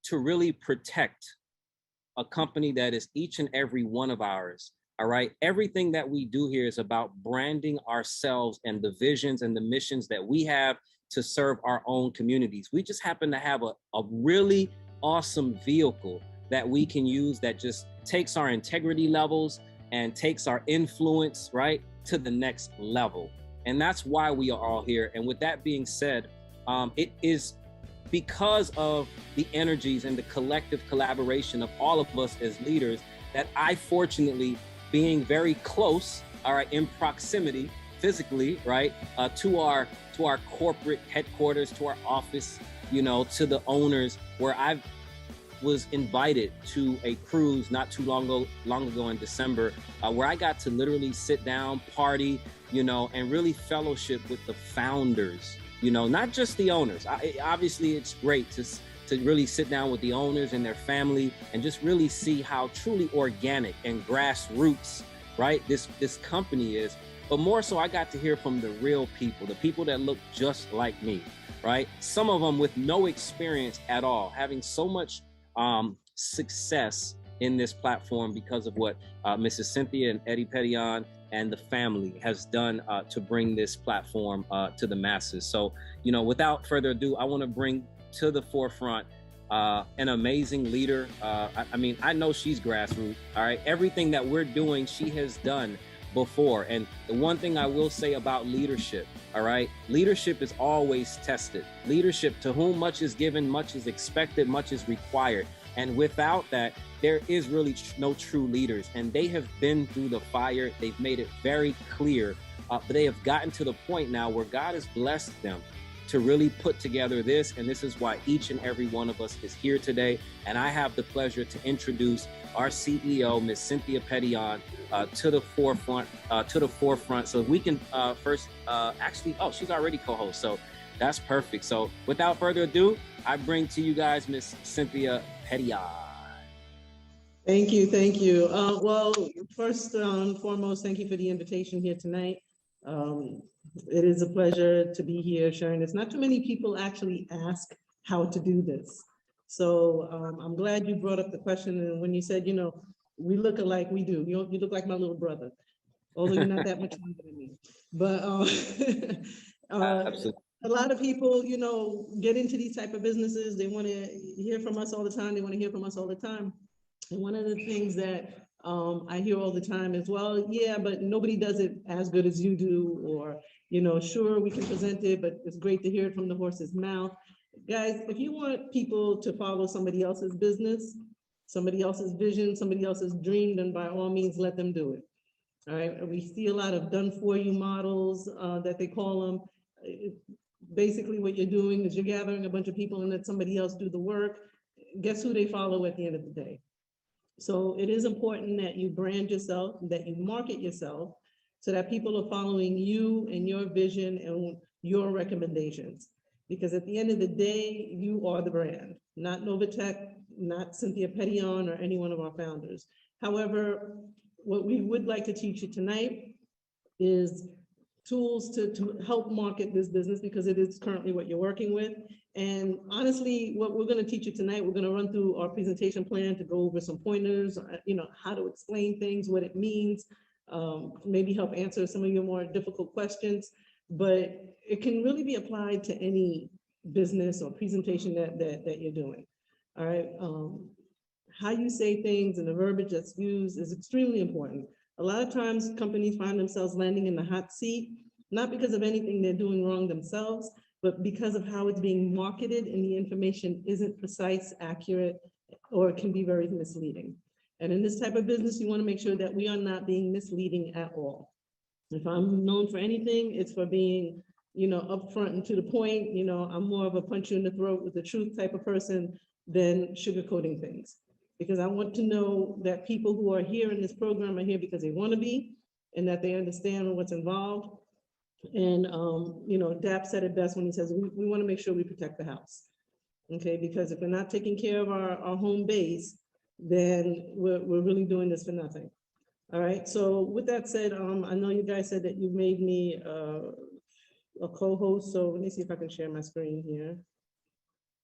to really protect a company that is each and every one of ours. All right. Everything that we do here is about branding ourselves and the visions and the missions that we have to serve our own communities. We just happen to have a really awesome vehicle that we can use that just takes our integrity levels and takes our influence, right, to the next level. And that's why we are all here. And with that being said, it is because of the energies and the collective collaboration of all of us as leaders that I fortunately, being very close, all right, in proximity physically, right, to our corporate headquarters, to our office, you know, to the owners, where I was invited to a cruise not too long ago in December, where I got to literally sit down, party, you know, and really fellowship with the founders, you know, not just the owners. Obviously, it's great to really sit down with the owners and their family and just really see how truly organic and grassroots, right, this company is. But more so, I got to hear from the real people, the people that look just like me, right? Some of them with no experience at all, having so much success in this platform because of what Mrs. Cynthia and Eddie Petion and the family has done to bring this platform to the masses. So, you know, without further ado, I want to bring to the forefront an amazing leader. I mean, I know she's grassroots, all right? Everything that we're doing, she has done before. And the one thing I will say about leadership, all right, leadership is always tested. Leadership, to whom much is given, much is expected, much is required. And without that, there is really no true leaders. And they have been through the fire. They've made it very clear, but they have gotten to the point now where God has blessed them to really put together this. And this is why each and every one of us is here today. And I have the pleasure to introduce our CEO, Ms. Cynthia Petion, to the forefront. So we can first actually, oh, she's already co-host. So that's perfect. So without further ado, I bring to you guys Ms. Cynthia Petion. Thank you. Thank you. Well, first and foremost, thank you for the invitation here tonight. It is a pleasure to be here sharing this. Not too many people actually ask how to do this. So I'm glad you brought up the question. And when you said, you know, we look alike, we do. You look like my little brother, although you're not that much younger than me. But Absolutely. A lot of people, you know, get into these type of businesses. They want to hear from us all the time. They want to hear from us all the time. And one of the things that I hear all the time is, well, yeah, but nobody does it as good as you do, or, you know, sure, we can present it, but it's great to hear it from the horse's mouth. Guys, if you want people to follow somebody else's business, somebody else's vision, somebody else's dream, then by all means, let them do it. All right. We see a lot of done for you models that they call them. Basically, what you're doing is you're gathering a bunch of people and let somebody else do the work. Guess who they follow at the end of the day? So it is important that you brand yourself, that you market yourself, so that people are following you and your vision and your recommendations. Because at the end of the day, you are the brand, not NovaTech, not Cynthia Petion or any one of our founders. However, what we would like to teach you tonight is tools to help market this business, because it is currently what you're working with. And honestly, what we're going to teach you tonight, we're going to run through our presentation plan to go over some pointers, you know, how to explain things, what it means, maybe help answer some of your more difficult questions. But it can really be applied to any business or presentation that you're doing. All right. How you say things and the verbiage that's used is extremely important. A lot of times companies find themselves landing in the hot seat, not because of anything they're doing wrong themselves, but because of how it's being marketed and the information isn't precise, accurate, or it can be very misleading. And in this type of business, you want to make sure that we are not being misleading at all. If I'm known for anything, it's for being, you know, upfront and to the point. You know, I'm more of a punch you in the throat with the truth type of person than sugarcoating things. Because I want to know that people who are here in this program are here because they want to be, and that they understand what's involved. And, you know, Dap said it best when he says, we want to make sure we protect the house. Okay, because if we're not taking care of our home base, then we're really doing this for nothing. All right, so with that said, I know you guys said that you made me a co-host, so let me see if I can share my screen here.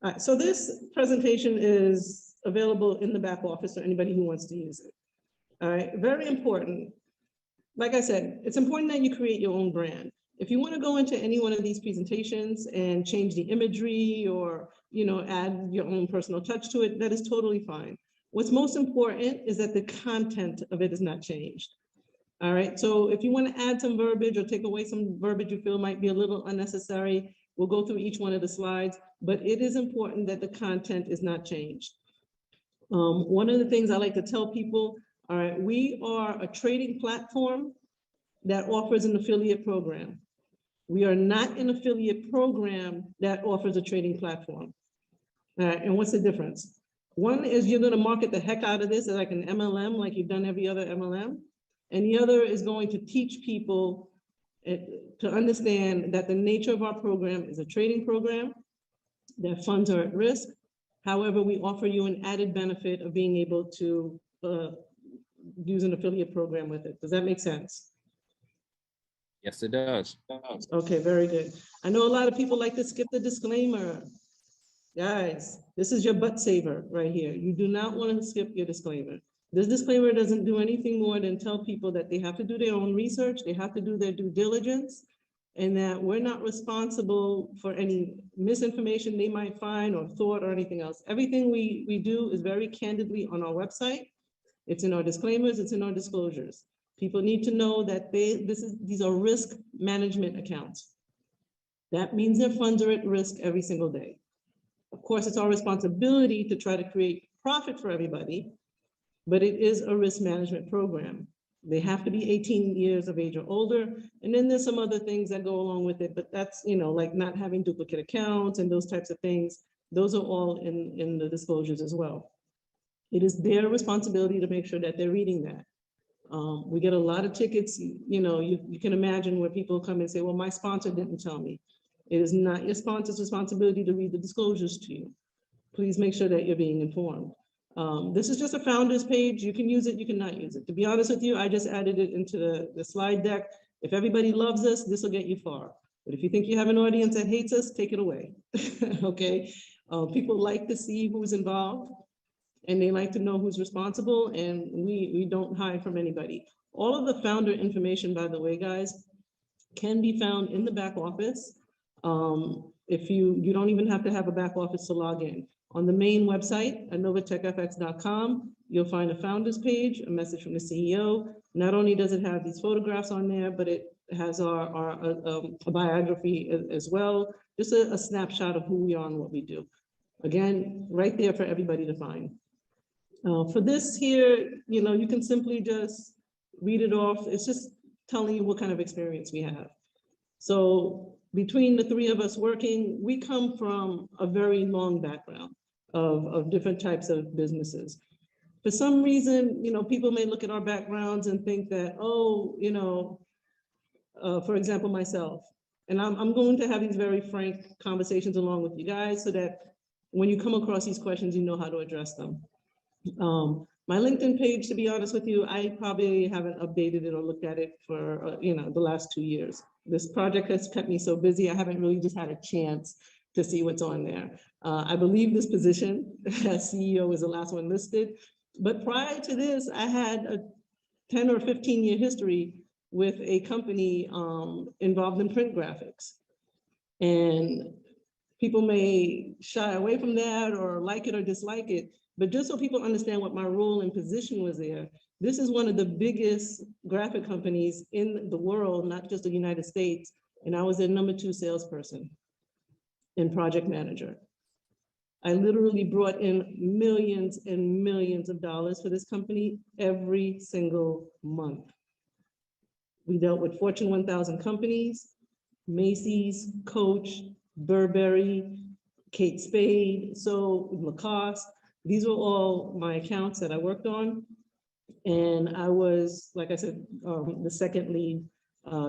All right, so this presentation is available in the back office for anybody who wants to use it. All right, very important. Like I said, it's important that you create your own brand. If you want to go into any one of these presentations and change the imagery or, add your own personal touch to it, that is totally fine. What's most important is that the content of it is not changed. All right, so if you want to add some verbiage or take away some verbiage you feel might be a little unnecessary, we'll go through each one of the slides, but it is important that the content is not changed. One of the things I like to tell people, all right, we are a trading platform that offers an affiliate program. We are not an affiliate program that offers a trading platform. All right, and what's the difference? One is you're going to market the heck out of this as like an MLM, like you've done every other MLM. And the other is going to teach people to understand that the nature of our program is a trading program, that funds are at risk. However, we offer you an added benefit of being able to use an affiliate program with it. Does that make sense? Yes, it does. Okay, very good. I know a lot of people like to skip the disclaimer. Guys, this is your butt saver right here. You do not want to skip your disclaimer. This disclaimer doesn't do anything more than tell people that they have to do their own research, they have to do their due diligence, and that we're not responsible for any misinformation they might find or thought or anything else. Everything we do is very candidly on our website. It's in our disclaimers, it's in our disclosures. People need to know that these are risk management accounts. That means their funds are at risk every single day. Of course, it's our responsibility to try to create profit for everybody, but it is a risk management program. They have to be 18 years of age or older. And then there's some other things that go along with it, but that's, like not having duplicate accounts and those types of things. Those are all in the disclosures as well. It is their responsibility to make sure that they're reading that. We get a lot of tickets, you can imagine where people come and say, well, my sponsor didn't tell me. It is not your sponsor's responsibility to read the disclosures to you. Please make sure that you're being informed. This is just a founder's page. You can use it, you cannot use it. To be honest with you, I just added it into the slide deck. If everybody loves us, this will get you far. But if you think you have an audience that hates us, take it away, okay? People like to see who's involved and they like to know who's responsible, and we don't hide from anybody. All of the founder information, by the way, guys, can be found in the back office. If you don't even have to have a back office to log in. On the main website at NovaTechfx.com, you'll find a founders page, a message from the CEO. Not only does it have these photographs on there, but it has our biography as well. Just a snapshot of who we are and what we do. Again, right there for everybody to find. For this here, you can simply just read it off. It's just telling you what kind of experience we have. So between the three of us working, we come from a very long background of different types of businesses. For some reason, people may look at our backgrounds and think that, for example, myself, and I'm going to have these very frank conversations along with you guys so that when you come across these questions, you know how to address them. My LinkedIn page, to be honest with you, I probably haven't updated it or looked at it for, the last 2 years. This project has kept me so busy, I haven't really just had a chance to see what's on there. I believe this position as CEO is the last one listed, but prior to this, I had a 10 or 15-year history with a company involved in print graphics. And people may shy away from that or like it or dislike it, but just so people understand what my role and position was there, this is one of the biggest graphic companies in the world, not just the United States, and I was their #2 salesperson and project manager. I literally brought in millions and millions of dollars for this company every single month. We dealt with Fortune 1000 companies, Macy's, Coach, Burberry, Kate Spade, so Lacoste. These were all my accounts that I worked on. And I was, like I said, the second lead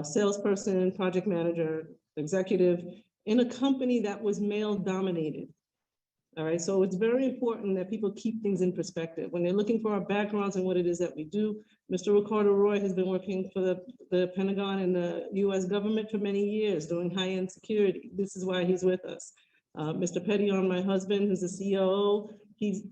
salesperson, project manager, executive in a company that was male dominated. All right, so it's very important that people keep things in perspective. When they're looking for our backgrounds and what it is that we do, Mr. Ricardo Roy has been working for the Pentagon and the US government for many years doing high-end security. This is why he's with us. Mr. Petion, my husband, who's the COO, he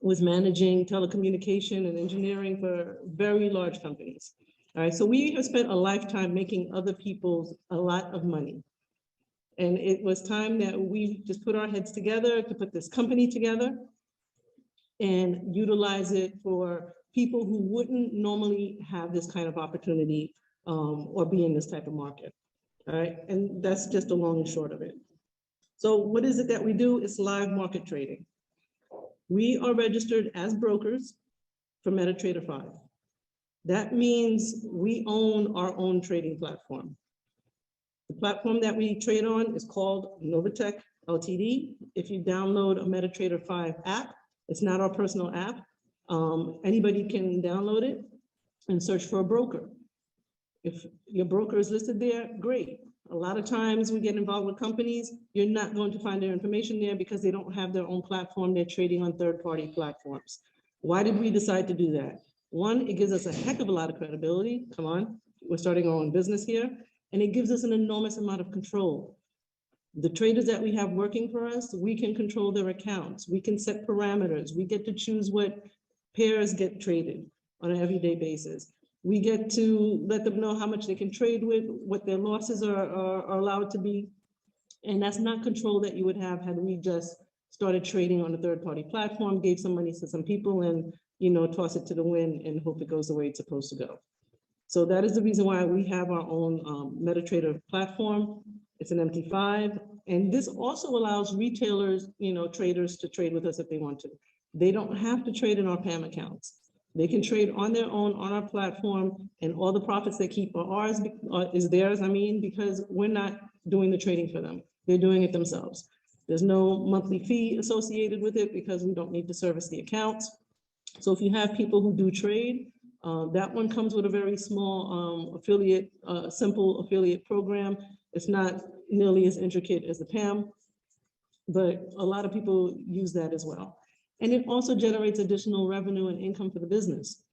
was managing telecommunication and engineering for very large companies. All right, so we have spent a lifetime making other people a lot of money. And it was time that we just put our heads together to put this company together and utilize it for people who wouldn't normally have this kind of opportunity or be in this type of market. All right, and that's just the long and short of it. So what is it that we do? It's live market trading. We are registered as brokers for MetaTrader 5. That means we own our own trading platform. The platform that we trade on is called NovaTech Ltd. If you download a MetaTrader 5 app, it's not our personal app. Anybody can download it and search for a broker. If your broker is listed there, great. A lot of times we get involved with companies, you're not going to find their information there because they don't have their own platform. They're trading on third-party platforms. Why did we decide to do that? One, it gives us a heck of a lot of credibility. Come on, we're starting our own business here. And it gives us an enormous amount of control. The traders that we have working for us, we can control their accounts. We can set parameters. We get to choose what pairs get traded on an everyday basis. We get to let them know how much they can trade with, what their losses are allowed to be. And that's not control that you would have had we just started trading on a third-party platform, gave some money to some people and, toss it to the wind and hope it goes the way it's supposed to go. So that is the reason why we have our own MetaTrader platform. It's an MT5. And this also allows retailers, traders to trade with us if they want to. They don't have to trade in our PAM accounts. They can trade on their own on our platform, and all the profits they keep are ours, is theirs, because we're not doing the trading for them. They're doing it themselves. There's no monthly fee associated with it because we don't need to service the accounts. So if you have people who do trade, that one comes with a very small affiliate, simple affiliate program. It's not nearly as intricate as the PAM, but a lot of people use that as well. And it also generates additional revenue and income for the business.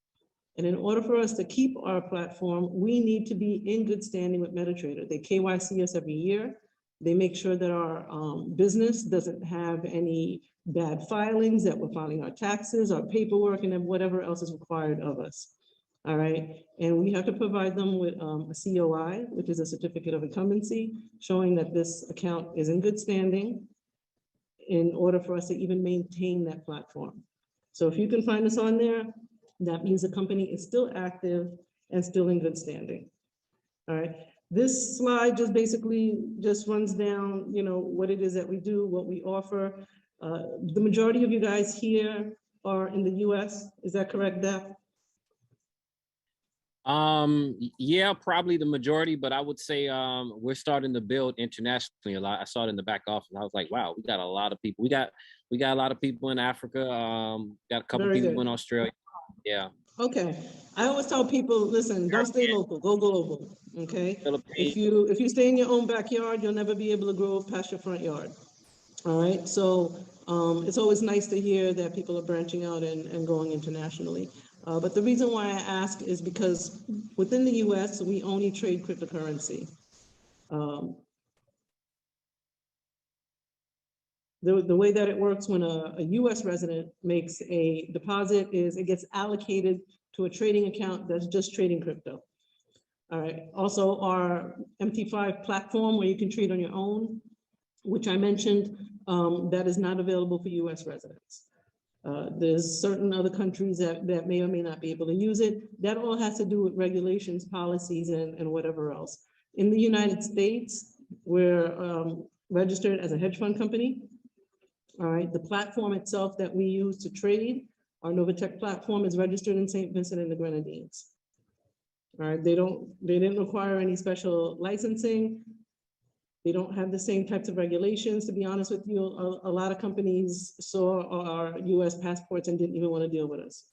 And in order for us to keep our platform, we need to be in good standing with MetaTrader. They KYC us every year. They make sure that our business doesn't have any bad filings, that we're filing our taxes, our paperwork, and then whatever else is required of us. All right. And we have to provide them with a COI, which is a certificate of incumbency, showing that this account is in good standing in order for us to even maintain that platform. So if you can find us on there, that means the company is still active and still in good standing. All right. This slide just basically just runs down, what it is that we do, what we offer. The majority of you guys here are in the US. Is that correct, Daph? Yeah, probably the majority, but I would say we're starting to build internationally a lot. I saw it in the back office. I was like, wow, we got a lot of people. We got a lot of people in Africa. Got a couple Very people good. in Australia. Yeah. Okay. I always tell people, listen, don't stay local, go global. Okay. If you stay in your own backyard, you'll never be able to grow past your front yard. All right. So it's always nice to hear that people are branching out and going internationally. But the reason why I ask is because within the US, we only trade cryptocurrency. The way that it works when a US resident makes a deposit is it gets allocated to a trading account that's just trading crypto. All right. Also, our MT5 platform where you can trade on your own, which I mentioned, that is not available for US residents. There's certain other countries that may or may not be able to use it. That all has to do with regulations, policies, and whatever else. In the United States, we're registered as a hedge fund company. All right, the platform itself that we use to trade, our NovaTech platform, is registered in St. Vincent and the Grenadines. All right, they didn't require any special licensing. They don't have the same types of regulations. To be honest with you, a lot of companies saw our US passports and didn't even want to deal with us.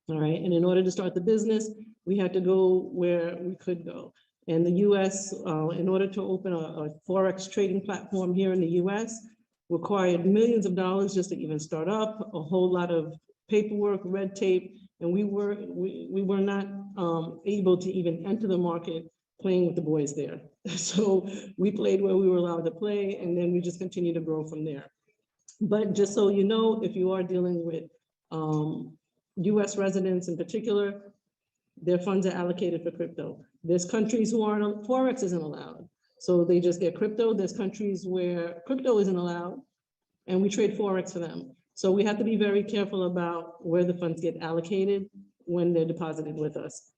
All right, and in order to start the business, we had to go where we could go. And the US, in order to open a Forex trading platform here in the US, required millions of dollars just to even start up, a whole lot of paperwork, red tape, and we were not able to even enter the market playing with the boys there. So we played where we were allowed to play, and then we just continue to grow from there. But just so you know, if you are dealing with US residents in particular, their funds are allocated for crypto. There's countries who aren't, Forex isn't allowed. So they just get crypto. There's countries where crypto isn't allowed, and we trade Forex for them. So we have to be very careful about where the funds get allocated when they're deposited with us.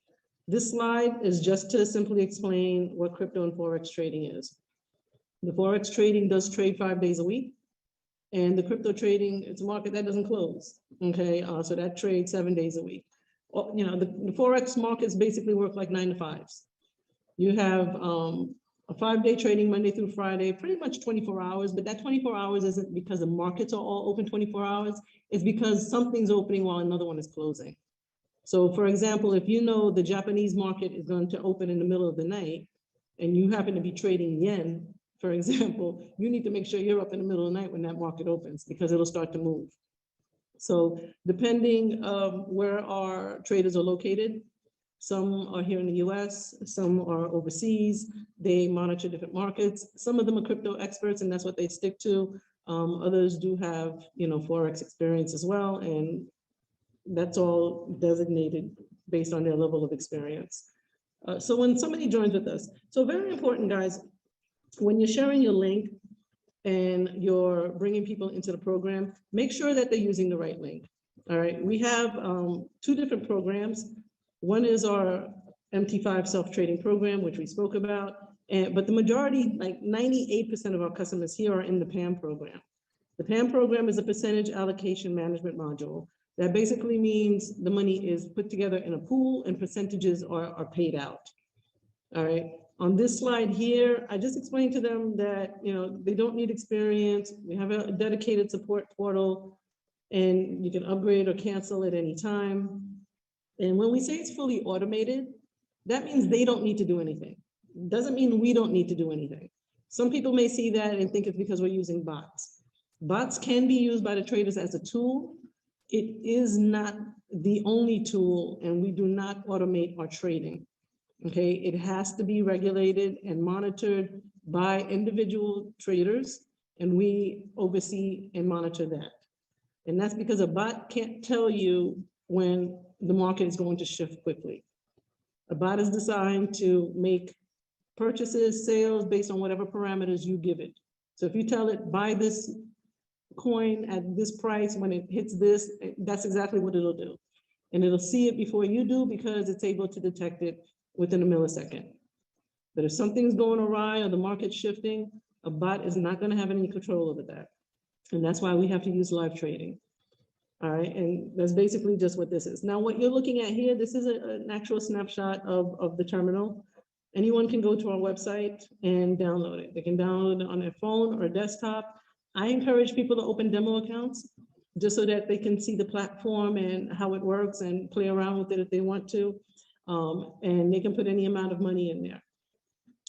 This slide is just to simply explain what crypto and Forex trading is. The Forex trading does trade 5 days a week, and the crypto trading, it's a market that doesn't close, okay? So that trades 7 days a week. Well, you know, the Forex markets basically work like 9 to 5s. You have a 5-day trading Monday through Friday, pretty much 24 hours, but that 24 hours isn't because the markets are all open 24 hours, it's because something's opening while another one is closing. So for example, if you know the Japanese market is going to open in the middle of the night and you happen to be trading yen, for example, you need to make sure you're up in the middle of the night when that market opens because it'll start to move. So depending where our traders are located, some are here in the US, some are overseas, they monitor different markets. Some of them are crypto experts and that's what they stick to. Others do have, you know, Forex experience as well, and that's all designated based on their level of experience. So when somebody joins with us, so very important, guys, when you're sharing your link and you're bringing people into the program, make sure that they're using the right link. All right, we have 2 different programs. One is our MT5 self-trading program, which we spoke about, but the majority, like 98% of our customers here are in the Pam program. The Pam program is a percentage allocation management module. That basically means the money is put together in a pool and percentages are paid out. All right. On this slide here, I just explained to them that, you know, they don't need experience. We have a dedicated support portal and you can upgrade or cancel at any time. And when we say it's fully automated, that means they don't need to do anything. Doesn't mean we don't need to do anything. Some people may see that and think it's because we're using bots. Bots can be used by the traders as a tool. It is not the only tool, and we do not automate our trading. Okay, it has to be regulated and monitored by individual traders, and we oversee and monitor that. And that's because a bot can't tell you when the market is going to shift quickly. A bot is designed to make purchases, sales based on whatever parameters you give it. So if you tell it buy this coin at this price, when it hits this, that's exactly what it'll do. And it'll see it before you do because it's able to detect it within a millisecond. But if something's going awry or the market's shifting, a bot is not going to have any control over that. And that's why we have to use live trading. All right, and that's basically just what this is. Now, what you're looking at here, this is an actual snapshot of the terminal. Anyone can go to our website and download it. They can download it on their phone or desktop. I encourage people to open demo accounts just so that they can see the platform and how it works and play around with it if they want to. And they can put any amount of money in there.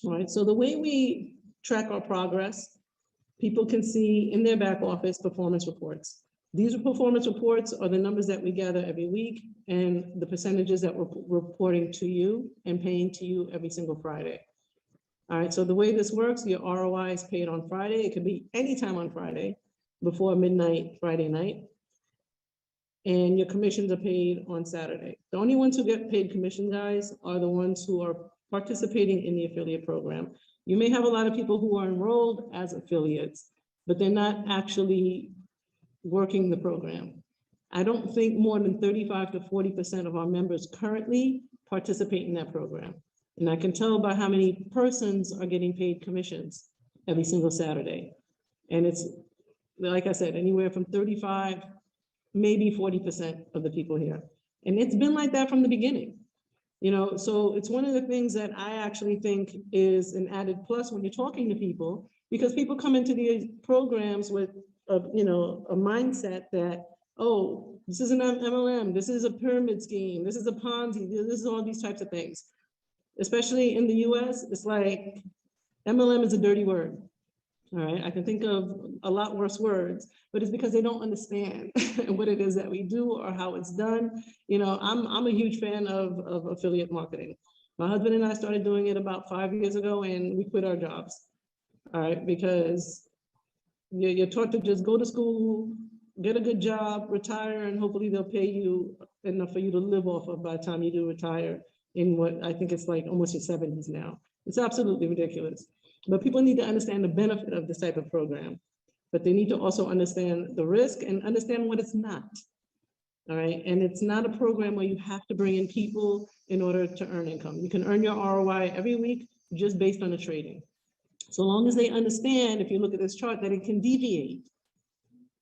All right, so the way we track our progress, people can see in their back office performance reports. These performance reports are the numbers that we gather every week and the percentages that we're reporting to you and paying to you every single Friday. All right, so the way this works, your ROI is paid on Friday. It could be anytime on Friday before midnight Friday night. And your commissions are paid on Saturday. The only ones who get paid commission, guys, are the ones who are participating in the affiliate program. You may have a lot of people who are enrolled as affiliates, but they're not actually working the program. I don't think more than 35 to 40% of our members currently participate in that program. And I can tell by how many persons are getting paid commissions every single Saturday. And it's, like I said, anywhere from 35, maybe 40% of the people here. And it's been like that from the beginning. You know, so it's one of the things that I actually think is an added plus when you're talking to people, because people come into these programs with a mindset that, oh, this is an MLM, this is a pyramid scheme, this is a Ponzi, this is all these types of things. Especially in the US, it's like MLM is a dirty word. All right, I can think of a lot worse words, but it's because they don't understand what it is that we do or how it's done. You know, I'm a huge fan of affiliate marketing. My husband and I started doing it about 5 years ago, and we quit our jobs. All right, because you're taught to just go to school, get a good job, retire, and hopefully they'll pay you enough for you to live off of by the time you do retire in what I think it's like almost your 70s now. It's absolutely ridiculous. But people need to understand the benefit of this type of program, but they need to also understand the risk and understand what it's not. All right, and it's not a program where you have to bring in people in order to earn income. You can earn your ROI every week just based on the trading. So long as they understand, if you look at this chart, that it can deviate.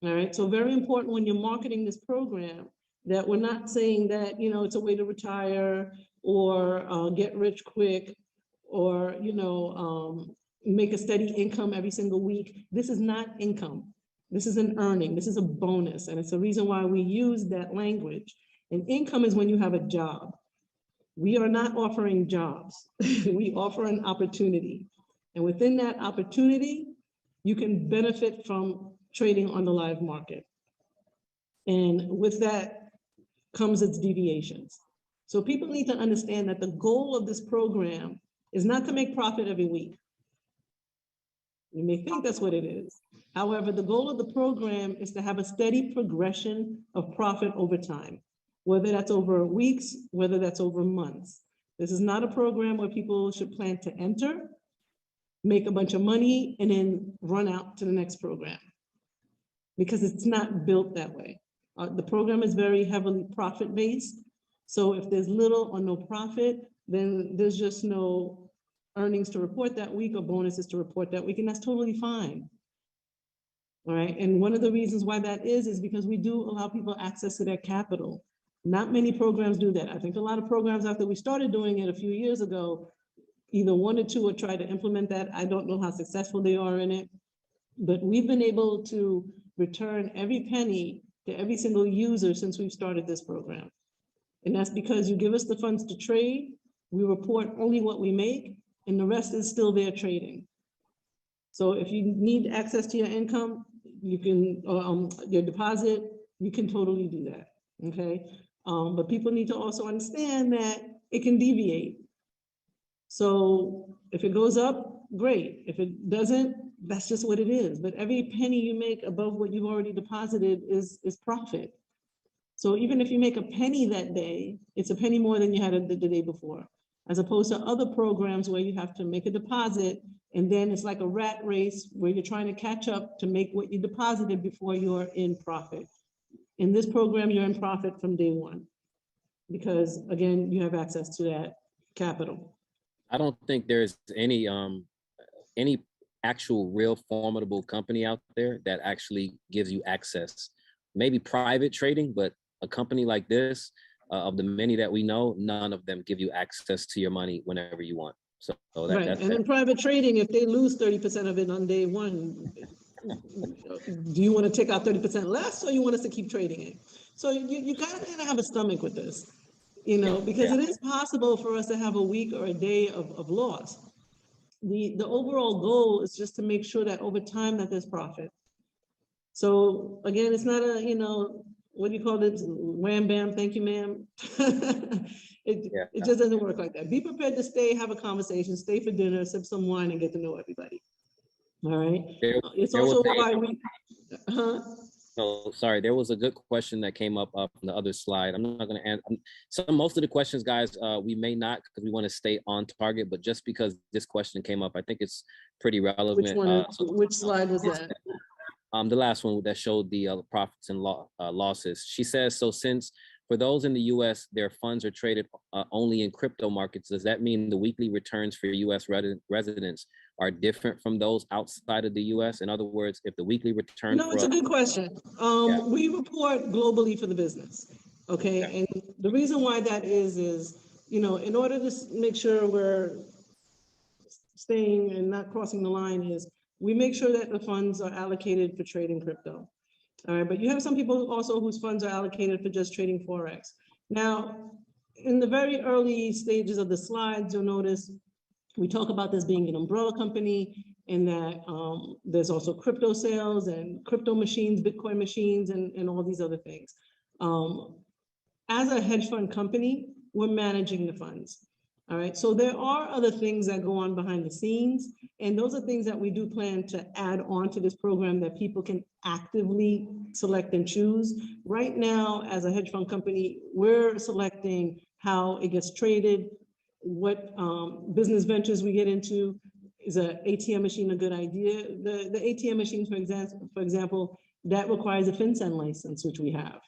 All right, so very important when you're marketing this program, that we're not saying that, you know, it's a way to retire or get rich quick or, you know, make a steady income every single week. This is not income. This is an earning. This is a bonus. And it's the reason why we use that language. And income is when you have a job. We are not offering jobs. We offer an opportunity. And within that opportunity, you can benefit from trading on the live market. And with that comes its deviations. So people need to understand that the goal of this program is not to make profit every week. You may think that's what it is. However, the goal of the program is to have a steady progression of profit over time, whether that's over weeks, whether that's over months. This is not a program where people should plan to enter, make a bunch of money, and then run out to the next program, because it's not built that way. The program is very heavily profit-based. So if there's little or no profit, then there's just no earnings to report that week or bonuses to report that week, and that's totally fine. All right, and one of the reasons why that is because we do allow people access to their capital. Not many programs do that. I think a lot of programs, after we started doing it a few years ago, either one or two will try to implement that. I don't know how successful they are in it, but we've been able to return every penny to every single user since we've started this program. And that's because you give us the funds to trade, we report only what we make, and the rest is still there trading. So if you need access to your income, you can, your deposit, you can totally do that, okay? But people need to also understand that it can deviate. So if it goes up, great. If it doesn't, that's just what it is. But every penny you make above what you've already deposited is profit. So even if you make a penny that day, it's a penny more than you had the day before, as opposed to other programs where you have to make a deposit and then it's like a rat race where you're trying to catch up to make what you deposited before you're in profit. In this program, you're in profit from day one because, again, you have access to that capital. I don't think there's any actual real formidable company out there that actually gives you access. Maybe private trading, but a company like this, of the many that we know, none of them give you access to your money whenever you want. So right. And in private trading, if they lose 30% of it on day one, do you want to take out 30% less, or you want us to keep trading it? So you gotta kind of have a stomach with this, you know, because it is possible for us to have a week or a day of loss. The overall goal is just to make sure that over time that there's profit. So again, it's not a, you know, what do you call it? Wham, bam, thank you, ma'am. It just doesn't work like that. Be prepared to stay, have a conversation, stay for dinner, sip some wine, and get to know everybody. All right. It's also why we. No, sorry. There was a good question that came up on the other slide. I'm not going to answer. So most of the questions, guys, we may not, because we want to stay on target. But just because this question came up, I think it's pretty relevant. Which one? Which slide was that? The last one that showed the profits and losses. She says, so since for those in the U.S., their funds are traded only in crypto markets, does that mean the weekly returns for U.S. residents are different from those outside of the U.S.? In other words, if the weekly return— No, it's a good question. We report globally for the business, okay? Yeah. And the reason why that is, you know, in order to make sure we're staying and not crossing the line, is we make sure that the funds are allocated for trading crypto. All right, but you have some people also whose funds are allocated for just trading Forex. Now, in the very early stages of the slides, you'll notice we talk about this being an umbrella company, and that there's also crypto sales and crypto machines, Bitcoin machines, and all these other things. As a hedge fund company, we're managing the funds. All right, so there are other things that go on behind the scenes, and those are things that we do plan to add on to this program that people can actively select and choose. Right now, as a hedge fund company, we're selecting how it gets traded, what business ventures we get into. Is an ATM machine a good idea? The ATM machine, for example, that requires a FinCEN license, which we have,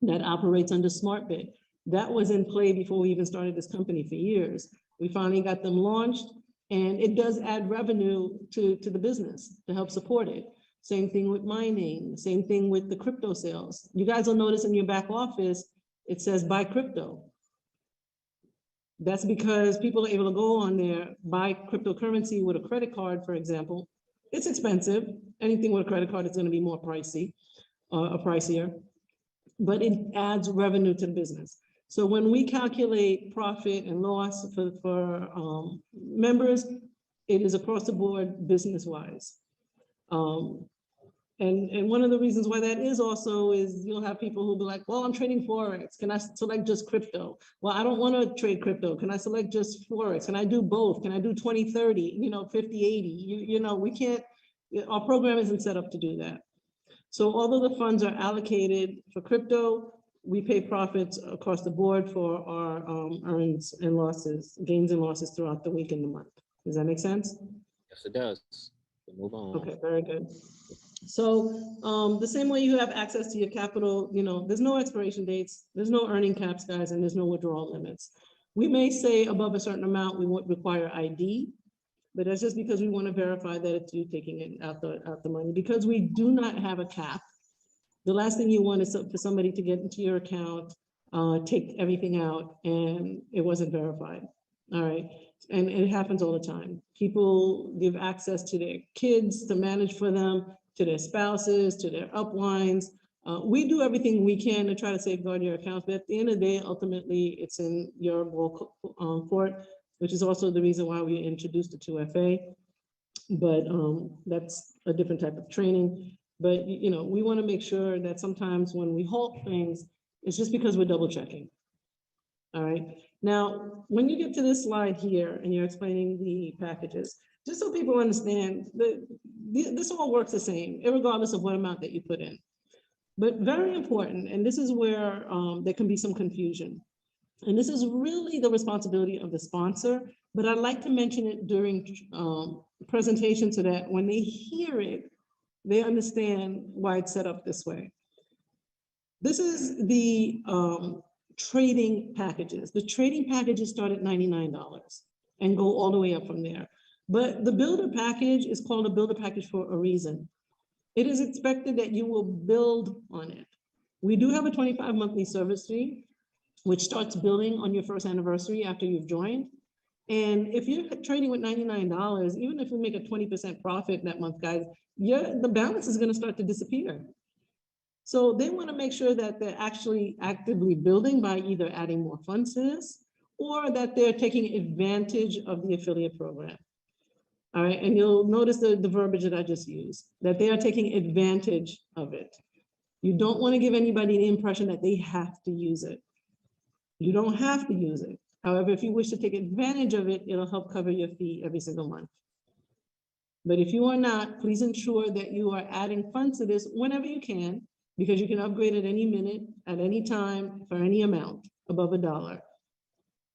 that operates under SmartBid. That was in play before we even started this company for years. We finally got them launched, and it does add revenue to the business to help support it. Same thing with mining, same thing with the crypto sales. You guys will notice in your back office, it says buy crypto. That's because people are able to go on there, buy cryptocurrency with a credit card, for example. It's expensive. Anything with a credit card is going to be more pricey, pricier, but it adds revenue to the business. So when we calculate profit and loss for members, it is across the board business-wise. And one of the reasons why that is also is you'll have people who'll be like, well, I'm trading Forex. Can I select just crypto? Well, I don't want to trade crypto. Can I select just Forex? Can I do both? Can I do 20-30, 50-80? You know, we can't, our program isn't set up to do that. So although the funds are allocated for crypto, we pay profits across the board for our earnings and losses, gains and losses throughout the week and the month. Does that make sense? Yes, it does. Move on. Okay, very good. So the same way you have access to your capital, there's no expiration dates, there's no earning caps, guys, and there's no withdrawal limits. We may say above a certain amount, we won't require ID, but that's just because we want to verify that it's you taking it out the money. Because we do not have a cap, the last thing you want is for somebody to get into your account, take everything out, and it wasn't verified. All right. And it happens all the time. People give access to their kids to manage for them, to their spouses, to their uplines. We do everything we can to try to safeguard your accounts, but at the end of the day, ultimately, it's in your court, which is also the reason why we introduced the 2FA. But that's a different type of training. But we want to make sure that sometimes when we halt things, it's just because we're double checking. All right. Now, when you get to this slide here and you're explaining the packages, just so people understand, this all works the same, regardless of what amount that you put in. But very important, and this is where there can be some confusion. And this is really the responsibility of the sponsor, but I'd like to mention it during presentation so that when they hear it, they understand why it's set up this way. This is the trading packages. The trading packages start at $99 and go all the way up from there. But the builder package is called a builder package for a reason. It is expected that you will build on it. We do have a 25 monthly service fee, which starts building on your first anniversary after you've joined. And if you're trading with $99, even if we make a 20% profit that month, guys, the balance is going to start to disappear. So they want to make sure that they're actually actively building by either adding more funds to this or that they're taking advantage of the affiliate program. All right, and you'll notice the verbiage that I just used, that they are taking advantage of it. You don't want to give anybody the impression that they have to use it. You don't have to use it. However, if you wish to take advantage of it, it'll help cover your fee every single month. But if you are not, please ensure that you are adding funds to this whenever you can, because you can upgrade at any minute, at any time, for any amount above $1.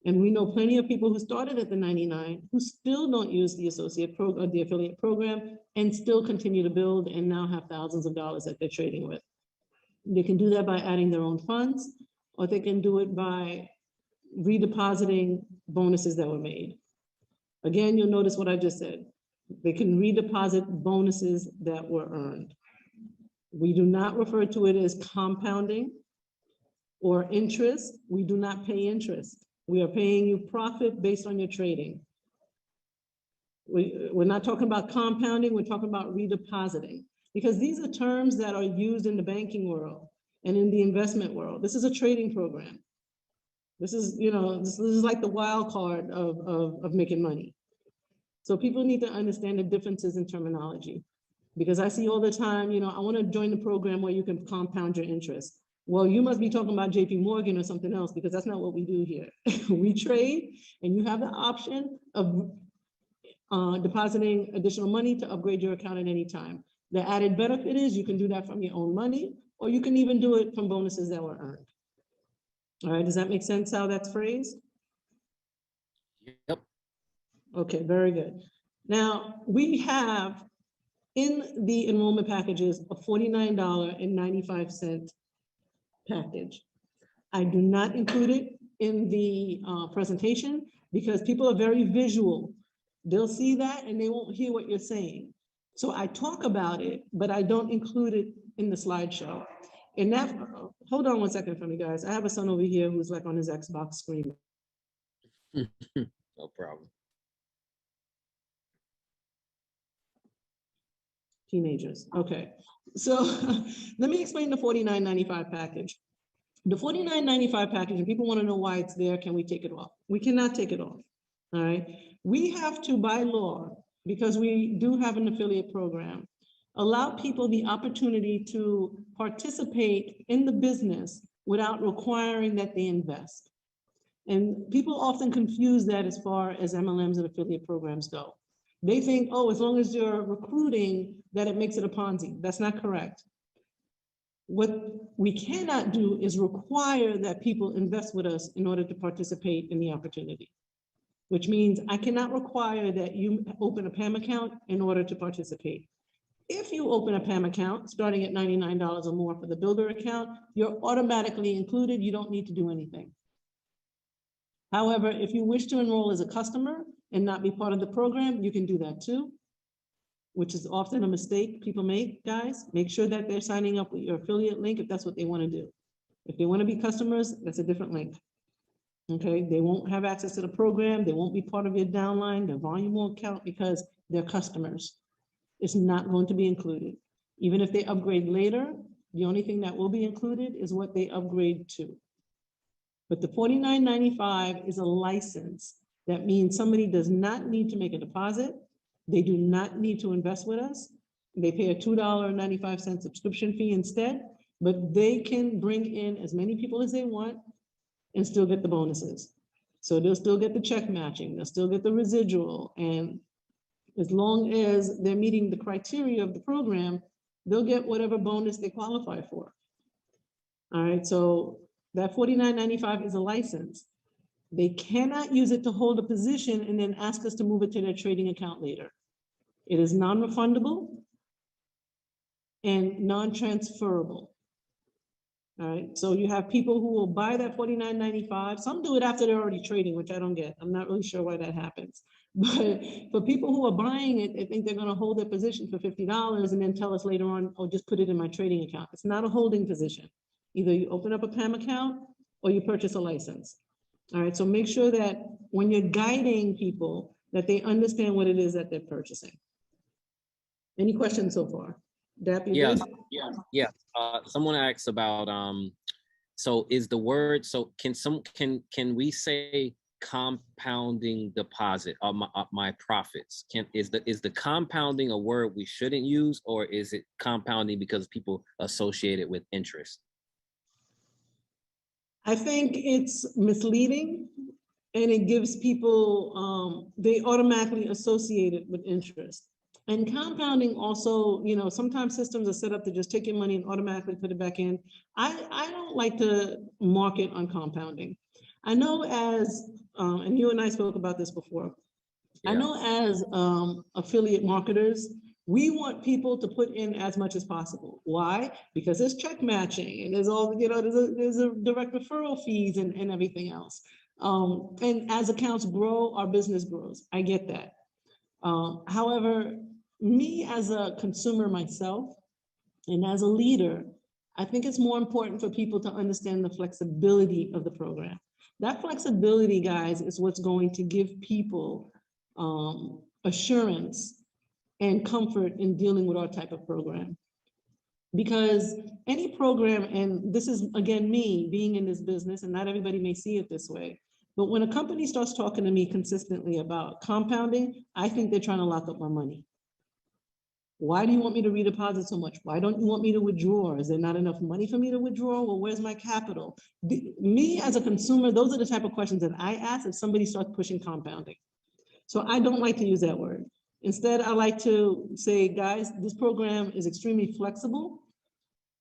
And we know plenty of people who started at the 99 who still don't use the the affiliate program and still continue to build and now have thousands of dollars that they're trading with. They can do that by adding their own funds, or they can do it by redepositing bonuses that were made. Again, you'll notice what I just said. They can redeposit bonuses that were earned. We do not refer to it as compounding or interest. We do not pay interest. We are paying you profit based on your trading. We're not talking about compounding, we're talking about redepositing, because these are terms that are used in the banking world and in the investment world. This is a trading program. This is, this is like the wild card of making money. So people need to understand the differences in terminology, because I see all the time, I want to join the program where you can compound your interest. Well, you must be talking about JP Morgan or something else, because that's not what we do here. We trade, and you have the option of depositing additional money to upgrade your account at any time. The added benefit is you can do that from your own money, or you can even do it from bonuses that were earned. All right, does that make sense how that's phrased? Yep. Okay, very good. Now, we have in the enrollment packages a $49.95 package. I do not include it in the presentation because people are very visual. They'll see that and they won't hear what you're saying. So I talk about it, but I don't include it in the slideshow. And that, hold on one second for me, guys. I have a son over here who's like on his Xbox screen. No problem. Teenagers. Okay. So let me explain the $49.95 package. The $49.95 package, and people want to know why it's there. Can we take it off? We cannot take it off. All right. We have to, by law, because we do have an affiliate program, allow people the opportunity to participate in the business without requiring that they invest. And people often confuse that as far as MLMs and affiliate programs go. They think, oh, as long as you're recruiting, that it makes it a Ponzi. That's not correct. What we cannot do is require that people invest with us in order to participate in the opportunity, which means I cannot require that you open a PAM account in order to participate. If you open a PAM account starting at $99 or more for the builder account, you're automatically included. You don't need to do anything. However, if you wish to enroll as a customer and not be part of the program, you can do that too, which is often a mistake people make, guys. Make sure that they're signing up with your affiliate link if that's what they want to do. If they want to be customers, that's a different link. Okay, they won't have access to the program. They won't be part of your downline. Their volume won't count because they're customers. It's not going to be included. Even if they upgrade later, the only thing that will be included is what they upgrade to. But the $49.95 is a license. That means somebody does not need to make a deposit. They do not need to invest with us. They pay a $2.95 subscription fee instead, but they can bring in as many people as they want and still get the bonuses. So they'll still get the check matching, they'll still get the residual. And as long as they're meeting the criteria of the program, they'll get whatever bonus they qualify for. All right, so that $49.95 is a license. They cannot use it to hold a position and then ask us to move it to their trading account later. It is non-refundable and non-transferable. All right, so you have people who will buy that $49.95. Some do it after they're already trading, which I don't get. I'm not really sure why that happens. But for people who are buying it, they think they're going to hold their position for $50 and then tell us later on, oh, just put it in my trading account. It's not a holding position. Either you open up a PAM account or you purchase a license. All right, so make sure that when you're guiding people, that they understand what it is that they're purchasing. Any questions so far? Dap, Yeah. Someone asked about so is the word, so can we say compounding deposit of my profits? Is the compounding a word we shouldn't use, or is it compounding because people associate it with interest? I think it's misleading, and it gives people, they automatically associate it with interest. And compounding also, you know, sometimes systems are set up to just take your money and automatically put it back in. I don't like to market on compounding. I know as, and you and I spoke about this before, I know as affiliate marketers, we want people to put in as much as possible. Why? Because there's check matching and there's all, you know, there's a direct referral fees and everything else. And as accounts grow, our business grows. I get that. However, me as a consumer myself and as a leader, I think it's more important for people to understand the flexibility of the program. That flexibility, guys, is what's going to give people assurance and comfort in dealing with our type of program. Because any program, and this is, again, me being in this business, and not everybody may see it this way, but when a company starts talking to me consistently about compounding, I think they're trying to lock up my money. Why do you want me to redeposit so much? Why don't you want me to withdraw? Is there not enough money for me to withdraw? Well, where's my capital? Me as a consumer, those are the type of questions that I ask if somebody starts pushing compounding. So I don't like to use that word. Instead, I like to say, guys, this program is extremely flexible.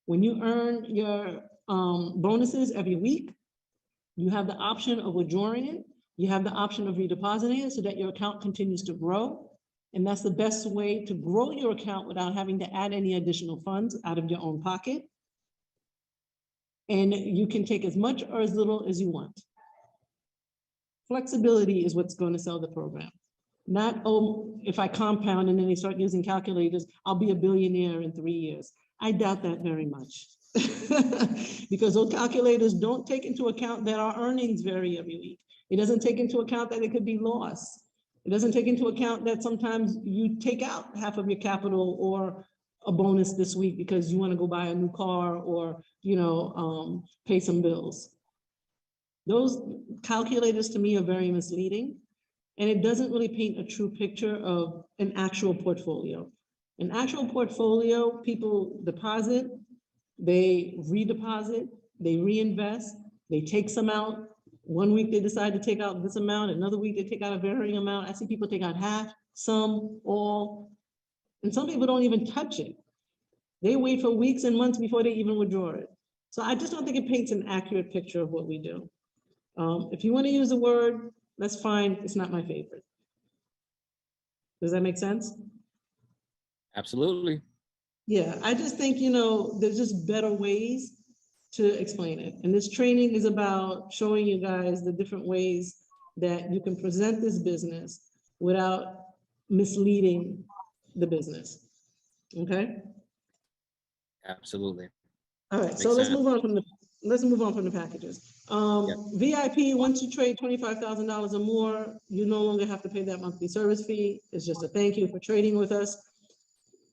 When you earn your bonuses every week, you have the option of withdrawing it. You have the option of redepositing it so that your account continues to grow. And that's the best way to grow your account without having to add any additional funds out of your own pocket. And you can take as much or as little as you want. Flexibility is what's going to sell the program. Not, oh, if I compound and then they start using calculators, I'll be a billionaire in 3 years. I doubt that very much. Because those calculators don't take into account that our earnings vary every week. It doesn't take into account that it could be loss. It doesn't take into account that sometimes you take out half of your capital or a bonus this week because you want to go buy a new car or, pay some bills. Those calculators to me are very misleading, and it doesn't really paint a true picture of an actual portfolio. An actual portfolio, people deposit, they redeposit, they reinvest, they take some out. One week they decide to take out this amount, another week they take out a varying amount. I see people take out half, some, all, and some people don't even touch it. They wait for weeks and months before they even withdraw it. So I just don't think it paints an accurate picture of what we do. If you want to use a word, that's fine. It's not my favorite. Does that make sense? Absolutely. Yeah, I just think, there's just better ways to explain it. And this training is about showing you guys the different ways that you can present this business without misleading the business. Okay? Absolutely. All right, so let's move on from the packages. VIP, once you trade $25,000 or more, you no longer have to pay that monthly service fee. It's just a thank you for trading with us.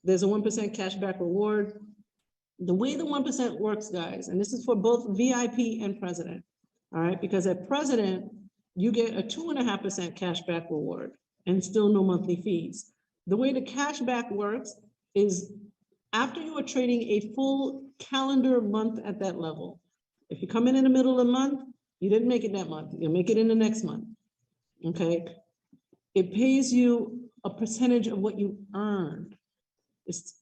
There's a 1% cashback reward. The way the 1% works, guys, and this is for both VIP and President, all right? Because at President, you get a 2.5% cashback reward and still no monthly fees. The way the cashback works is after you are trading a full calendar month at that level. If you come in the middle of the month, you didn't make it that month, you'll make it in the next month, okay? It pays you a percentage of what you earned. It's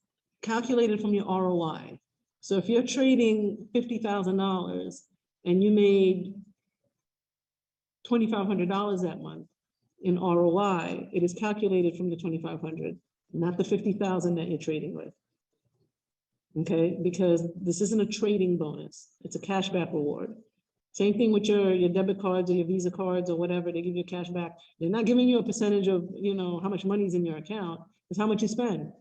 calculated from your ROI. So if you're trading $50,000 and you made $2,500 that month in ROI, it is calculated from the 2,500, not the 50,000 that you're trading with. Okay, because this isn't a trading bonus, it's a cashback reward. Same thing with your debit cards or your Visa cards or whatever, they give you cash back. They're not giving you a percentage of, how much money is in your account, it's how much you spend.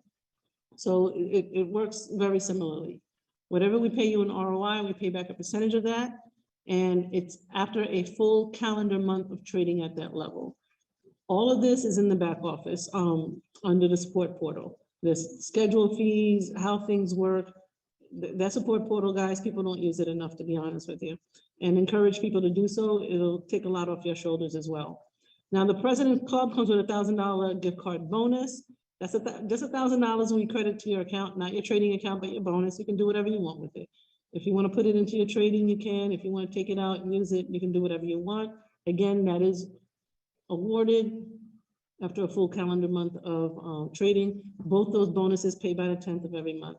So it works very similarly. Whatever we pay you in ROI, we pay back a percentage of that. And it's after a full calendar month of trading at that level. All of this is in the back office under the support portal. There's schedule fees, how things work. That support portal, guys, people don't use it enough, to be honest with you. And encourage people to do so. It'll take a lot off your shoulders as well. Now, the President's Club comes with a $1,000 gift card bonus. That's just $1,000 when you credit to your account, not your trading account, but your bonus. You can do whatever you want with it. If you want to put it into your trading, you can. If you want to take it out and use it, you can do whatever you want. Again, that is awarded after a full calendar month of trading. Both those bonuses pay by the 10th of every month.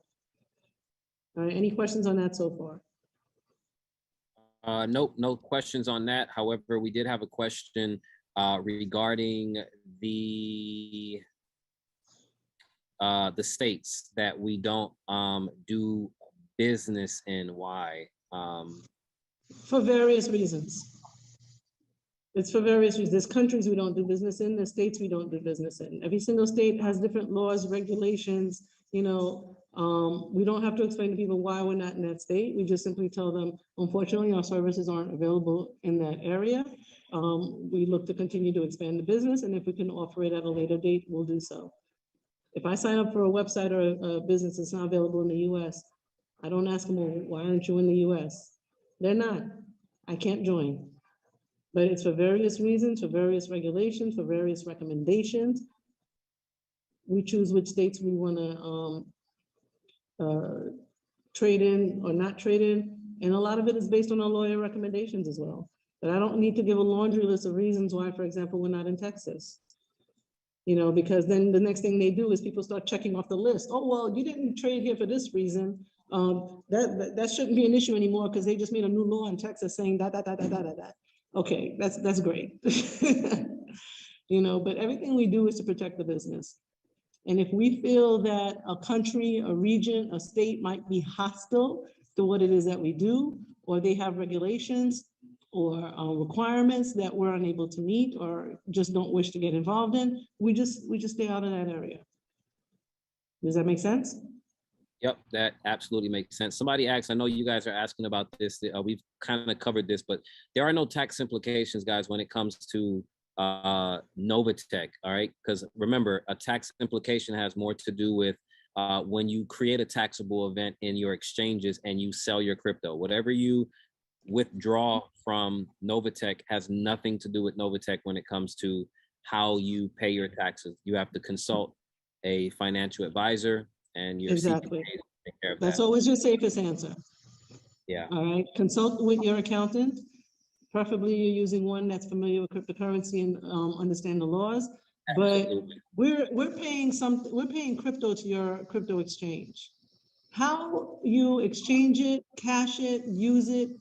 All right, any questions on that so far? Nope, no questions on that. However, we did have a question regarding the states that we don't do business in. Why? For various reasons. It's for various reasons. There's countries we don't do business in, there's states we don't do business in. Every single state has different laws, regulations, we don't have to explain to people why we're not in that state. We just simply tell them, unfortunately, our services aren't available in that area. We look to continue to expand the business, and if we can offer it at a later date, we'll do so. If I sign up for a website or a business that's not available in the US, I don't ask them, well, why aren't you in the US? They're not. I can't join. But it's for various reasons, for various regulations, for various recommendations. We choose which states we want to trade in or not trade in. And a lot of it is based on our lawyer recommendations as well. But I don't need to give a laundry list of reasons why, for example, we're not in Texas. You know, because then the next thing they do is people start checking off the list. Oh, well, you didn't trade here for this reason. That shouldn't be an issue anymore because they just made a new law in Texas saying that. Okay, that's great. You know, but everything we do is to protect the business. And if we feel that a country, a region, a state might be hostile to what it is that we do, or they have regulations or requirements that we're unable to meet or just don't wish to get involved in, we just stay out of that area. Does that make sense? Yep, that absolutely makes sense. Somebody asked, I know you guys are asking about this. We've kind of covered this, but there are no tax implications, guys, when it comes to NovaTech, all right? Because remember, a tax implication has more to do with when you create a taxable event in your exchanges and you sell your crypto. Whatever you withdraw from NovaTech has nothing to do with NovaTech when it comes to how you pay your taxes. You have to consult a financial advisor and your exactly. CPA to take care of That's that. always your safest answer. Yeah. All right. Consult with your accountant. Preferably you're using one that's familiar with cryptocurrency and understand the laws. Absolutely. But we're paying crypto to your crypto exchange. How you exchange it, cash it, use it,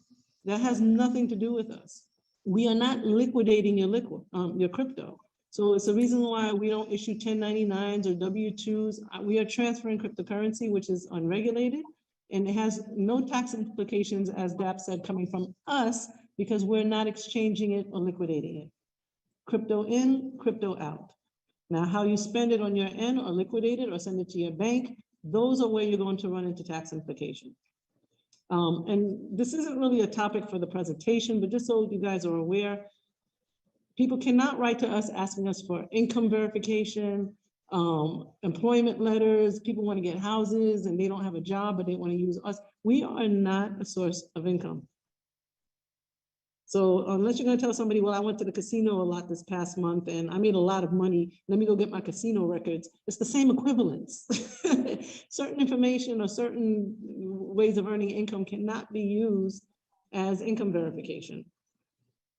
that has nothing to do with us. We are not liquidating your crypto. So it's the reason why we don't issue 1099s or W-2s. We are transferring cryptocurrency, which is unregulated, and it has no tax implications, as Dap said, coming from us, because we're not exchanging it or liquidating it. Crypto in, crypto out. Now, how you spend it on your end or liquidate it or send it to your bank, those are where you're going to run into tax implications. And this isn't really a topic for the presentation, but just so you guys are aware, people cannot write to us asking us for income verification, employment letters. People want to get houses and they don't have a job, but they want to use us. We are not a source of income. So unless you're going to tell somebody, well, I went to the casino a lot this past month and I made a lot of money, let me go get my casino records. It's the same equivalence. Certain information or certain ways of earning income cannot be used as income verification.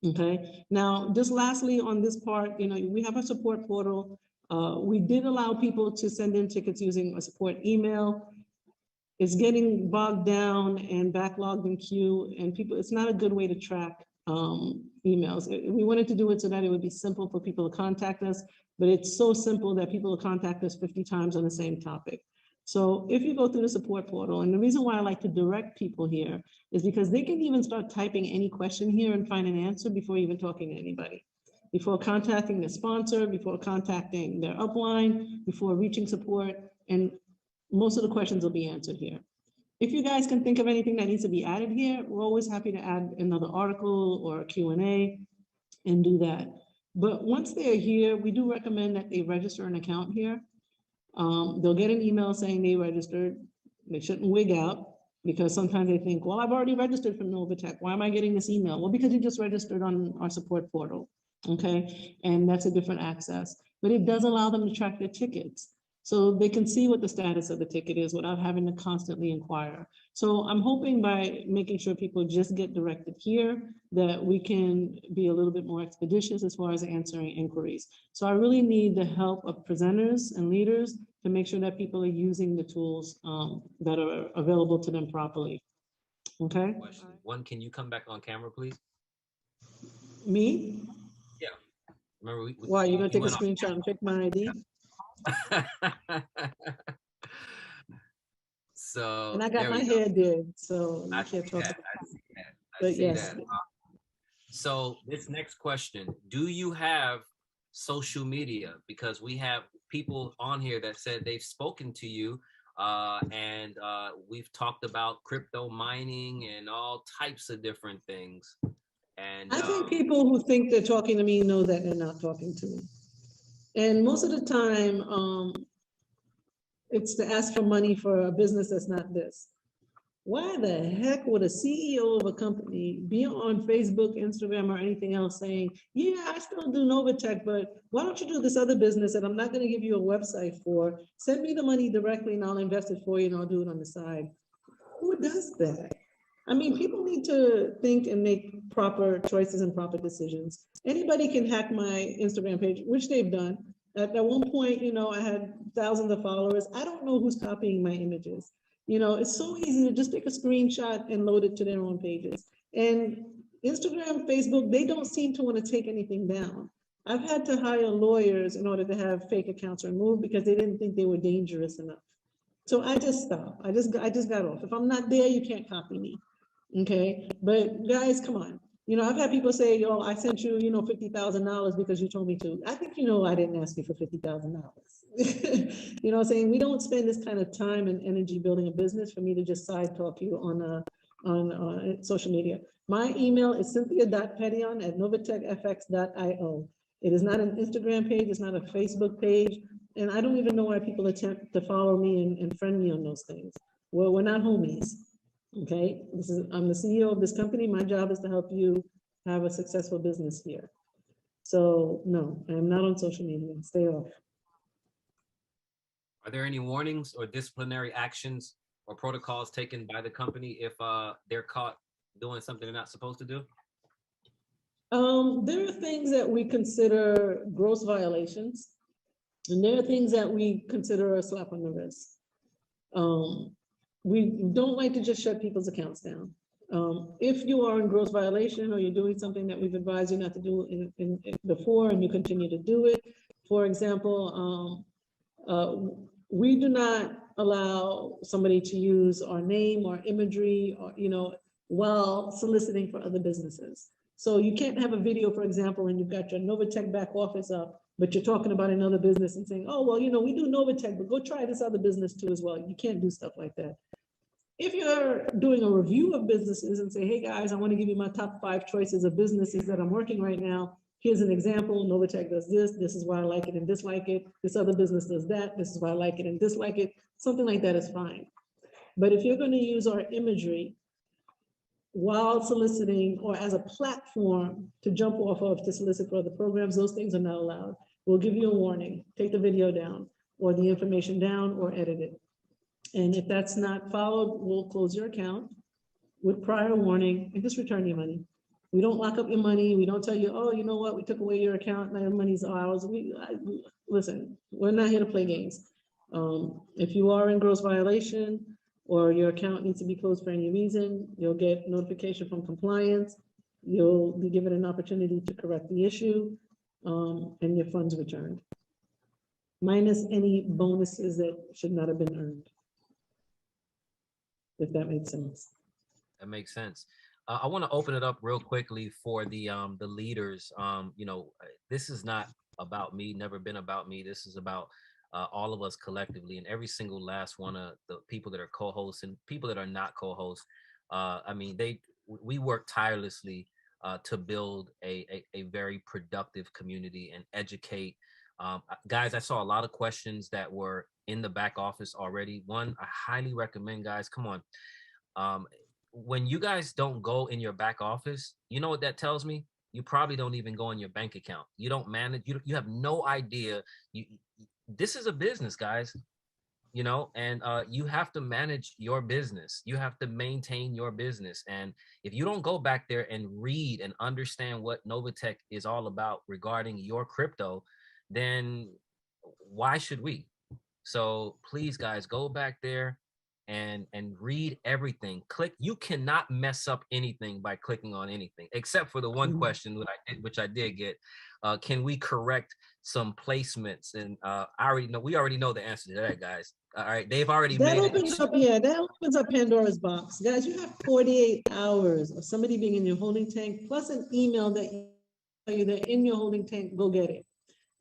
Okay. Now, just lastly on this part, you know, we have a support portal. We did allow people to send in tickets using a support email. It's getting bogged down and backlogged in queue, and people, it's not a good way to track emails. We wanted to do it so that it would be simple for people to contact us, but it's so simple that people will contact us 50 times on the same topic. So if you go through the support portal, and the reason why I like to direct people here is because they can even start typing any question here and find an answer before even talking to anybody, before contacting the sponsor, before contacting their upline, before reaching support, and most of the questions will be answered here. If you guys can think of anything that needs to be added here, we're always happy to add another article or a Q&A and do that. But once they're here, we do recommend that they register an account here. They'll get an email saying they registered. They shouldn't wig out because sometimes they think, well, I've already registered for NovaTech. Why am I getting this email? Well, because you just registered on our support portal, okay? And that's a different access, but it does allow them to track their tickets. So they can see what the status of the ticket is without having to constantly inquire. So I'm hoping by making sure people just get directed here that we can be a little bit more expeditious as far as answering inquiries. So I really need the help of presenters and leaders to make sure that people are using the tools that are available to them properly. Okay? Question. One, can you come back on camera, please? Me? Yeah. Remember, Why, you're gonna take a screenshot and pick my ID? So and I got my hair did, so I can't talk about that. But yes. So this next question, do you have social media? Because we have people on here that said they've spoken to you and we've talked about crypto mining and all types of different things. And I think people who think they're talking to me know that they're not talking to me. And most of the time, it's to ask for money for a business that's not this. Why the heck would a CEO of a company be on Facebook, Instagram, or anything else saying, yeah, I still do NovaTech, but why don't you do this other business that I'm not going to give you a website for? Send me the money directly and I'll invest it for you and I'll do it on the side. Who does that? I mean, people need to think and make proper choices and proper decisions. Anybody can hack my Instagram page, which they've done. At one point, I had thousands of followers. I don't know who's copying my images. It's so easy to just take a screenshot and load it to their own pages. And Instagram, Facebook, they don't seem to want to take anything down. I've had to hire lawyers in order to have fake accounts removed because they didn't think they were dangerous enough. So I just stopped. I just got off. If I'm not there, you can't copy me. Okay. But guys, come on. I've had people say, yo, I sent you, $50,000 because you told me to. I think I didn't ask you for $50,000. Saying we don't spend this kind of time and energy building a business for me to just side talk you on social media. My email is cynthia.petion@NovaTechfx.io. It is not an Instagram page. It's not a Facebook page. And I don't even know why people attempt to follow me and friend me on those things. Well, we're not homies. Okay, I'm the CEO of this company. My job is to help you have a successful business here. So no, I'm not on social media. Stay off. Are there any warnings or disciplinary actions or protocols taken by the company if they're caught doing something they're not supposed to do? There are things that we consider gross violations, and there are things that we consider a slap on the wrist. We don't like to just shut people's accounts down. If you are in gross violation or you're doing something that we've advised you not to do in before and you continue to do it, for example, we do not allow somebody to use our name or imagery or, while soliciting for other businesses. So you can't have a video, for example, and you've got your NovaTech back office up, but you're talking about another business and saying, oh, well, we do NovaTech, but go try this other business too as well. You can't do stuff like that. If you're doing a review of businesses and say, hey guys, I want to give you my top 5 choices of businesses that I'm working right now. Here's an example. NovaTech does this. This is why I like it and dislike it. This other business does that. This is why I like it and dislike it. Something like that is fine. But if you're going to use our imagery while soliciting or as a platform to jump off of to solicit for other programs, those things are not allowed. We'll give you a warning. Take the video down or the information down or edit it. And if that's not followed, we'll close your account with prior warning and just return your money. We don't lock up your money. We don't tell you, oh, you know what? We took away your account. Now your money's ours. Listen, we're not here to play games. If you are in gross violation or your account needs to be closed for any reason, you'll get notification from compliance. You'll be given an opportunity to correct the issue and your funds returned, minus any bonuses that should not have been earned. If that makes sense. That makes sense. I want to open it up real quickly for the leaders. This is not about me, never been about me. This is about all of us collectively, and every single last one of the people that are co-hosts and people that are not co-hosts. We work tirelessly to build a very productive community and educate. Guys, I saw a lot of questions that were in the back office already. One, I highly recommend, guys, come on. When you guys don't go in your back office, you know what that tells me? You probably don't even go in your bank account. You don't manage, you have no idea. This is a business, guys, and you have to manage your business. You have to maintain your business. And if you don't go back there and read and understand what NovaTech is all about regarding your crypto, then why should we? So please, guys, go back there and read everything. You cannot mess up anything by clicking on anything, except for the one question which I did get. Can we correct some placements? And we already know the answer to that, guys. All right, they've already that made opens up. Yeah, that opens up Pandora's box, guys. You have 48 hours of somebody being in your holding tank, plus an email that you tell you they're in your holding tank. Go get it.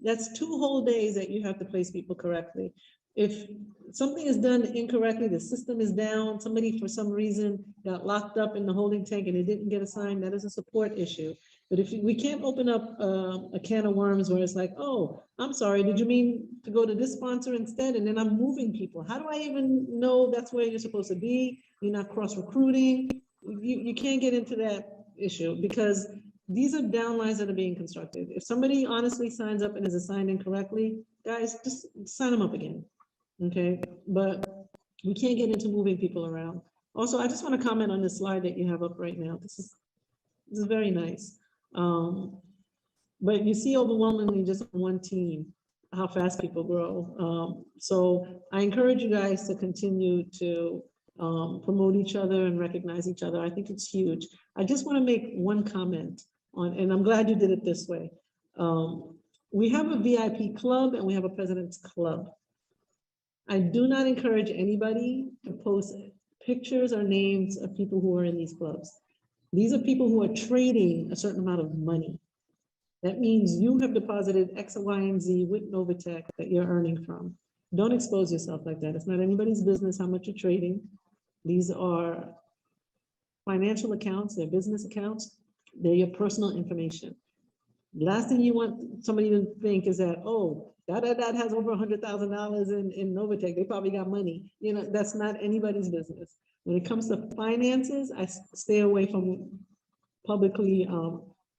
That's 2 whole days that you have to place people correctly. If something is done incorrectly, the system is down, somebody for some reason got locked up in the holding tank and it didn't get assigned, that is a support issue. But if we can't open up a can of worms where it's like, oh, I'm sorry, did you mean to go to this sponsor instead? And then I'm moving people. How do I even know that's where you're supposed to be? You're not cross recruiting. You can't get into that issue because these are downlines that are being constructed. If somebody honestly signs up and is assigned incorrectly, guys, just sign them up again. Okay, but we can't get into moving people around. Also, I just want to comment on this slide that you have up right now. This is very nice. But you see overwhelmingly just one team, how fast people grow. So I encourage you guys to continue to promote each other and recognize each other. I think it's huge. I just want to make one comment on, and I'm glad you did it this way. We have a VIP club and we have a president's club. I do not encourage anybody to post pictures or names of people who are in these clubs. These are people who are trading a certain amount of money. That means you have deposited X, Y, and Z with NovaTech that you're earning from. Don't expose yourself like that. It's not anybody's business how much you're trading. These are financial accounts, they're business accounts, they're your personal information. The last thing you want somebody to think is that, oh, that has over $100,000 in NovaTech. They probably got money. You know, that's not anybody's business. When it comes to finances, I stay away from publicly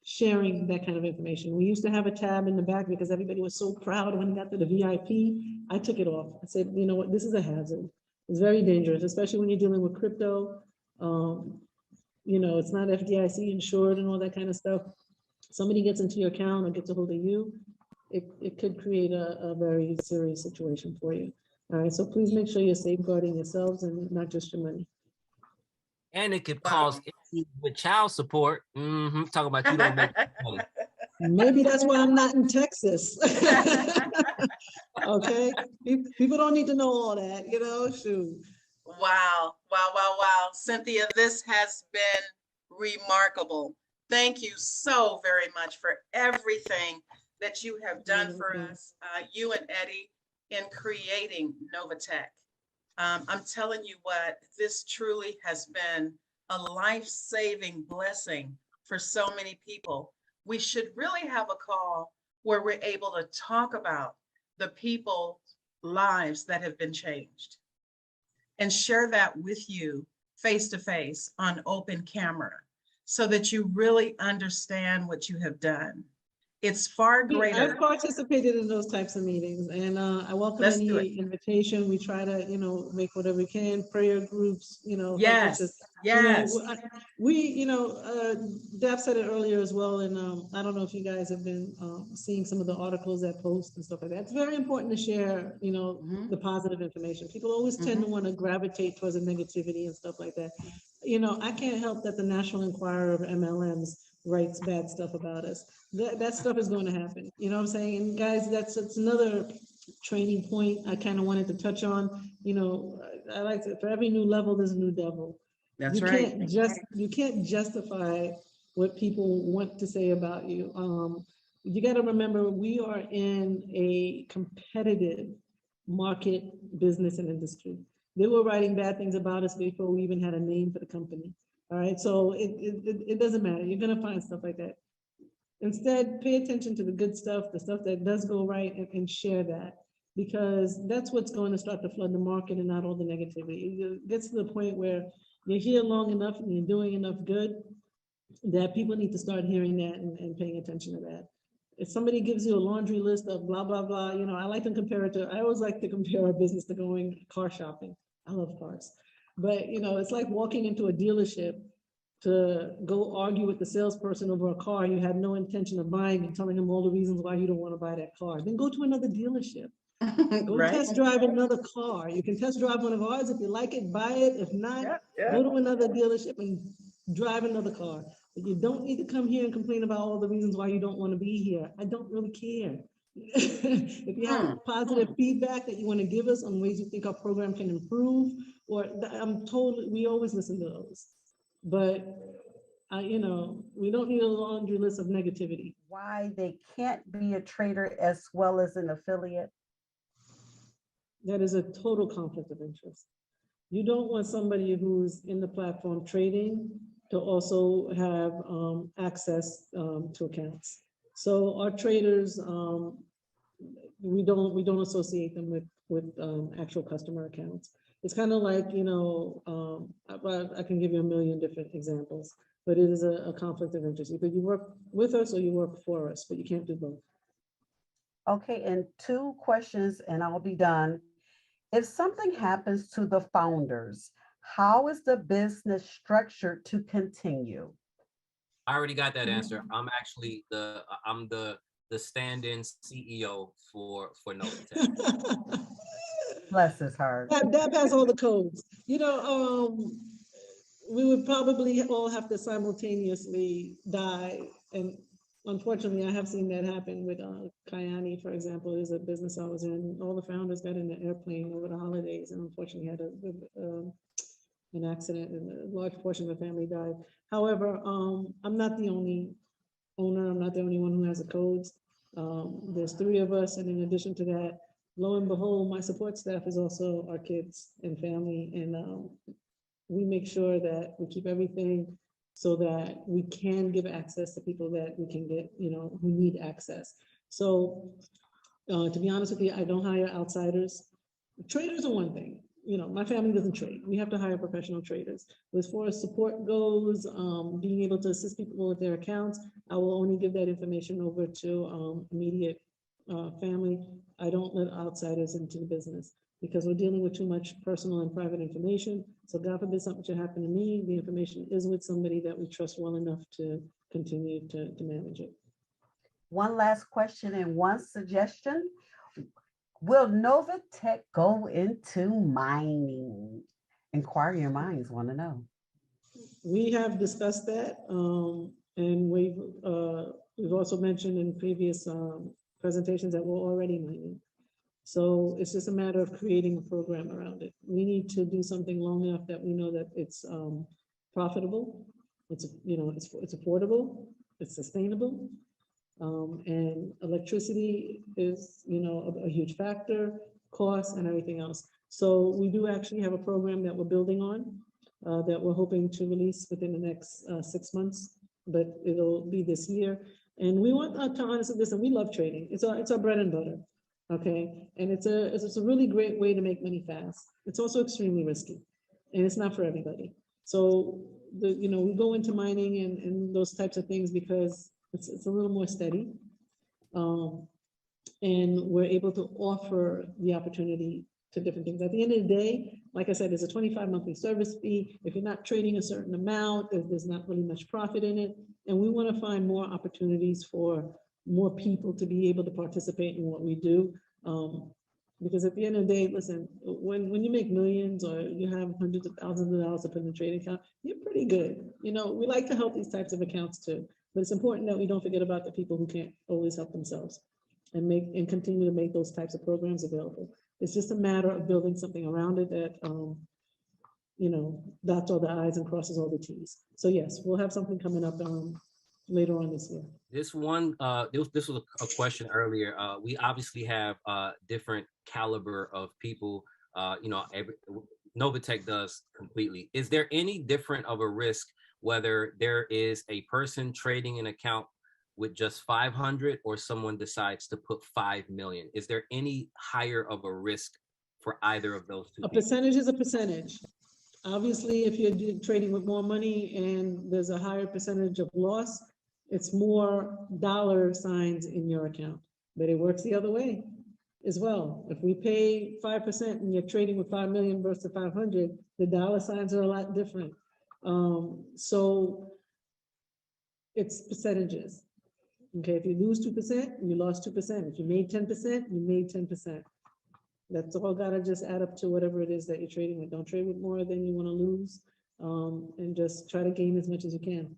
sharing that kind of information. We used to have a tab in the back because everybody was so proud when we got to the VIP. I took it off. I said, you know what, this is a hazard. It's very dangerous, especially when you're dealing with crypto. You know, it's not FDIC insured and all that kind of stuff. Somebody gets into your account or gets a hold of you, it could create a very serious situation for you. All right, so please make sure you're safeguarding yourselves and not just your money. And it could cause issues with child support. Talk about you don't make money. Maybe that's why I'm not in Texas. Okay, people don't need to know all that, you know, shoot. Wow, wow, wow, wow. Cynthia, this has been remarkable. Thank you so very much for everything that you have done for us, you and Eddie, in creating NovaTech. I'm telling you what, this truly has been a life-saving blessing for so many people. We should really have a call where we're able to talk about the people's lives that have been changed and share that with you face to face on open camera so that you really understand what you have done. It's far greater. I've participated in those types of meetings, and I welcome any invitation. We try to, you know, make whatever we can. Prayer groups, you know. Yes, yes. You know, Deb said it earlier as well, and I don't know if you guys have been seeing some of the articles that post and stuff like that. It's very important to share, you know, the positive information. People always tend to want to gravitate towards the negativity and stuff like that. You know, I can't help that the National Enquirer of MLMs writes bad stuff about us. That stuff is going to happen. You know what I'm saying? And guys, that's another training point I kind of wanted to touch on. You know, I like to, for every new level, there's a new devil. That's right. You can't justify what people want to say about you. You got to remember, we are in a competitive market, business, and industry. They were writing bad things about us before we even had a name for the company. All right, so it doesn't matter. You're gonna find stuff like that. Instead, pay attention to the good stuff, the stuff that does go right, and share that, because that's what's going to start to flood the market and not all the negativity. It gets to the point where you're here long enough and you're doing enough good that people need to start hearing that and paying attention to that. If somebody gives you a laundry list of blah, blah, blah, you know, I always like to compare our business to going car shopping. I love cars. But, you know, it's like walking into a dealership to go argue with the salesperson over a car you had no intention of buying and telling him all the reasons why you don't want to buy that car. Then go to another dealership. Go test drive another car. You can test drive one of ours. If you like it, buy it. If not, go to another dealership and drive another car. But you don't need to come here and complain about all the reasons why you don't want to be here. I don't really care. If you have positive feedback that you want to give us on ways you think our program can improve, or we always listen to those. But you know, we don't need a laundry list of negativity. Why they can't be a trader as well as an affiliate? That is a total conflict of interest. You don't want somebody who's in the platform trading to also have access to accounts. So our traders, we don't associate them with actual customer accounts. It's kind of like, you know, I can give you a million different examples, but it is a conflict of interest. Either you work with us or you work for us, but you can't do both. Okay, and 2 questions and I'll be done. If something happens to the founders, how is the business structured to continue? I already got that answer. I'm actually I'm the stand-in CEO for NovaTech. Bless his heart. That has all the codes. You know, we would probably all have to simultaneously die. And unfortunately, I have seen that happen with Kayani, for example, is a business I was in. All the founders got in the airplane over the holidays and unfortunately had an accident and a large portion of the family died. However, I'm not the only owner. I'm not the only one who has the codes. There's 3 of us. And in addition to that, lo and behold, my support staff is also our kids and family. And we make sure that we keep everything so that we can give access to people that we can get, you know, who need access. So to be honest with you, I don't hire outsiders. Traders are one thing. You know, my family doesn't trade. We have to hire professional traders. As far as support goes, being able to assist people with their accounts, I will only give that information over to immediate family. I don't let outsiders into the business because we're dealing with too much personal and private information. So God forbid something should happen to me, the information is with somebody that we trust well enough to continue to manage it. One last question and one suggestion. Will NovaTech go into mining? Inquire minds want to know. We have discussed that, and we've also mentioned in previous presentations that we're already mining. So it's just a matter of creating a program around it. We need to do something long enough that we know that it's profitable, it's, you know, it's affordable, it's sustainable, and electricity is, you know, a huge factor, cost and everything else. So we do actually have a program that we're building on that we're hoping to release within the next 6 months, but it'll be this year. And we want to honestly listen, we love trading. It's our bread and butter. Okay, and it's a really great way to make money fast. It's also extremely risky, and it's not for everybody. So you know, we go into mining and those types of things because it's a little more steady, and we're able to offer the opportunity to different things. At the end of the day, like I said, there's a 25 monthly service fee. If you're not trading a certain amount, there's not really much profit in it, and we want to find more opportunities for more people to be able to participate in what we do. Because at the end of the day, listen, when you make millions or you have hundreds of thousands of dollars to put in a trading account, you're pretty good. You know, we like to help these types of accounts too, but it's important that we don't forget about the people who can't always help themselves and continue to make those types of programs available. It's just a matter of building something around it that, you know, dots all the I's and crosses all the T's. So yes, we'll have something coming up later on this year. This one, this was a question earlier. We obviously have different caliber of people. You know, NovaTech does completely. Is there any different of a risk whether there is a person trading an account with just 500 or someone decides to put 5 million? Is there any higher of a risk for either of those two? A percentage is a percentage. Obviously, if you're trading with more money and there's a higher percentage of loss, it's more dollar signs in your account, but it works the other way as well. If we pay 5% and you're trading with 5 million versus 500, the dollar signs are a lot different. So it's percentages. Okay, if you lose 2%, you lost 2%. If you made 10%, you made 10%. That's all gotta just add up to whatever it is that you're trading with. Don't trade with more than you want to lose, and just try to gain as much as you can.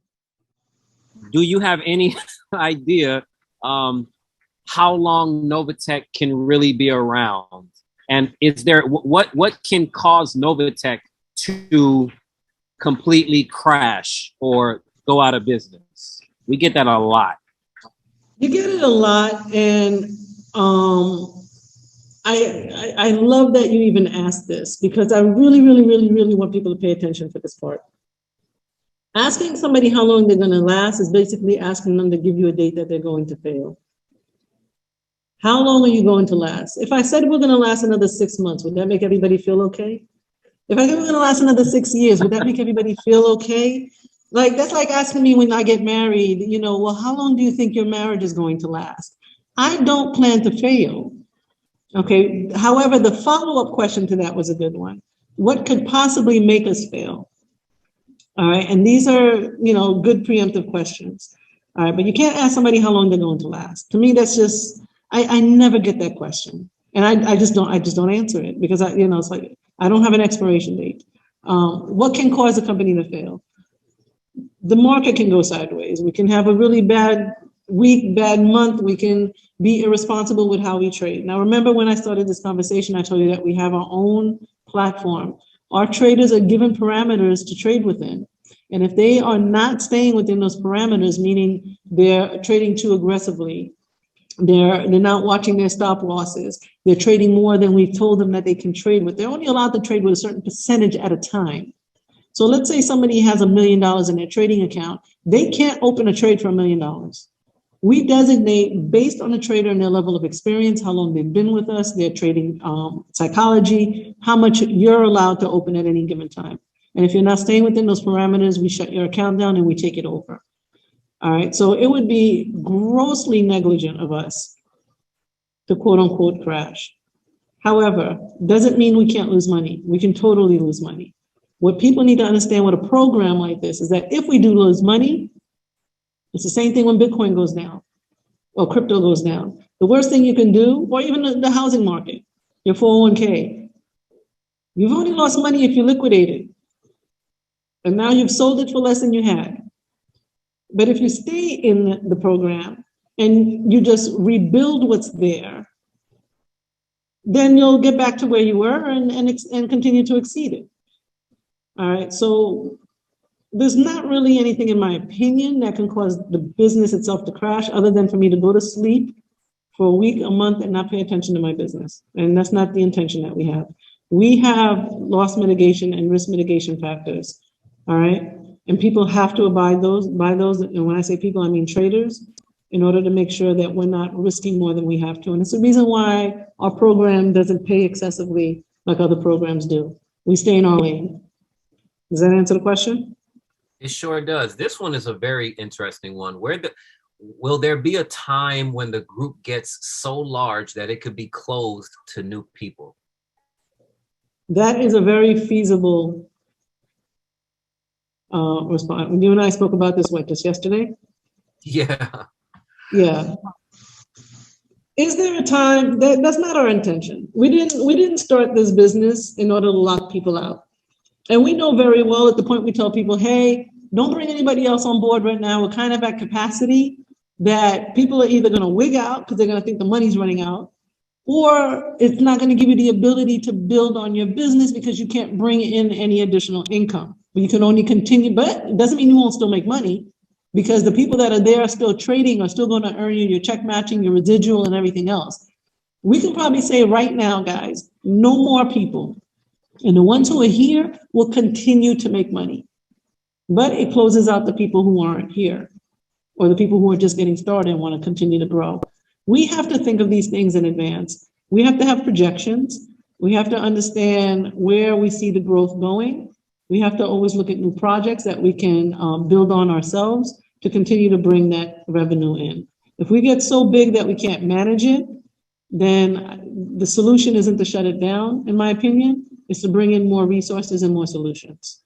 Do you have any idea how long NovaTech can really be around? And is there what can cause NovaTech to completely crash or go out of business? We get that a lot. You get it a lot, and I love that you even asked this because I really want people to pay attention for this part. Asking somebody how long they're gonna last is basically asking them to give you a date that they're going to fail. How long are you going to last? If I said we're gonna last another 6 months, would that make everybody feel okay? If I said we're gonna last another 6 years, would that make everybody feel okay? Like, that's like asking me when I get married, you know, well, how long do you think your marriage is going to last? I don't plan to fail. Okay, however, the follow-up question to that was a good one. What could possibly make us fail? All right, and these are, you know, good preemptive questions. All right, but you can't ask somebody how long they're going to last. To me, that's just, I never get that question. And I just don't answer it because you know, it's like, I don't have an expiration date. What can cause a company to fail? The market can go sideways. We can have a really bad week, bad month. We can be irresponsible with how we trade. Now, remember when I started this conversation, I told you that we have our own platform. Our traders are given parameters to trade within. And if they are not staying within those parameters, meaning they're trading too aggressively, they're not watching their stop losses, they're trading more than we've told them that they can trade with, they're only allowed to trade with a certain percentage at a time. So let's say somebody has $1 million in their trading account, they can't open a trade for $1 million. We designate based on the trader and their level of experience, how long they've been with us, their trading psychology, how much you're allowed to open at any given time. And if you're not staying within those parameters, we shut your account down and we take it over. All right, so it would be grossly negligent of us to quote unquote crash. However, doesn't mean we can't lose money. We can totally lose money. What people need to understand with a program like this is that if we do lose money, it's the same thing when Bitcoin goes down or crypto goes down. The worst thing you can do, or even the housing market, your 401k, you've only lost money if you liquidate it. And now you've sold it for less than you had. But if you stay in the program and you just rebuild what's there, then you'll get back to where you were and continue to exceed it. All right, so there's not really anything, in my opinion, that can cause the business itself to crash other than for me to go to sleep for a week, a month, and not pay attention to my business. And that's not the intention that we have. We have loss mitigation and risk mitigation factors, all right? And people have to abide by those. And when I say people, I mean traders, in order to make sure that we're not risking more than we have to. And it's the reason why our program doesn't pay excessively like other programs do. We stay in our lane. Does that answer the question? It sure does. This one is a very interesting one. Will there be a time when the group gets so large that it could be closed to new people? That is a very feasible response. You and I spoke about this, just yesterday? Yeah. Yeah. Is there a time that's not our intention? We didn't start this business in order to lock people out. And we know very well at the point we tell people, hey, don't bring anybody else on board right now. We're kind of at capacity that people are either going to wig out because they're going to think the money's running out, or it's not going to give you the ability to build on your business because you can't bring in any additional income. You can only continue, but it doesn't mean you won't still make money because the people that are there are still trading, are still going to earn you your check matching, your residual, and everything else. We can probably say right now, guys, no more people. And the ones who are here will continue to make money. But it closes out the people who aren't here or the people who are just getting started and want to continue to grow. We have to think of these things in advance. We have to have projections. We have to understand where we see the growth going. We have to always look at new projects that we can build on ourselves to continue to bring that revenue in. If we get so big that we can't manage it, then the solution isn't to shut it down, in my opinion. It's to bring in more resources and more solutions.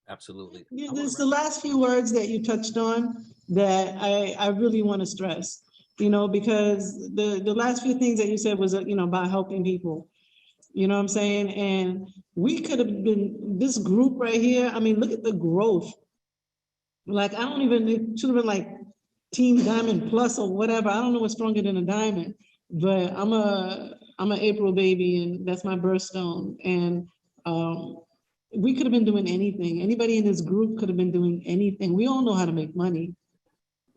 Absolutely. Yeah, there's the last few words that you touched on that I really want to stress, because the last few things that you said was, about helping people, you know what I'm saying? And we could have been, this group right here, I mean, look at the growth. Like, it should have been like Team Diamond Plus or whatever. I don't know what's stronger than a diamond, but I'm an April baby and that's my birthstone. And we could have been doing anything. Anybody in this group could have been doing anything. We all know how to make money,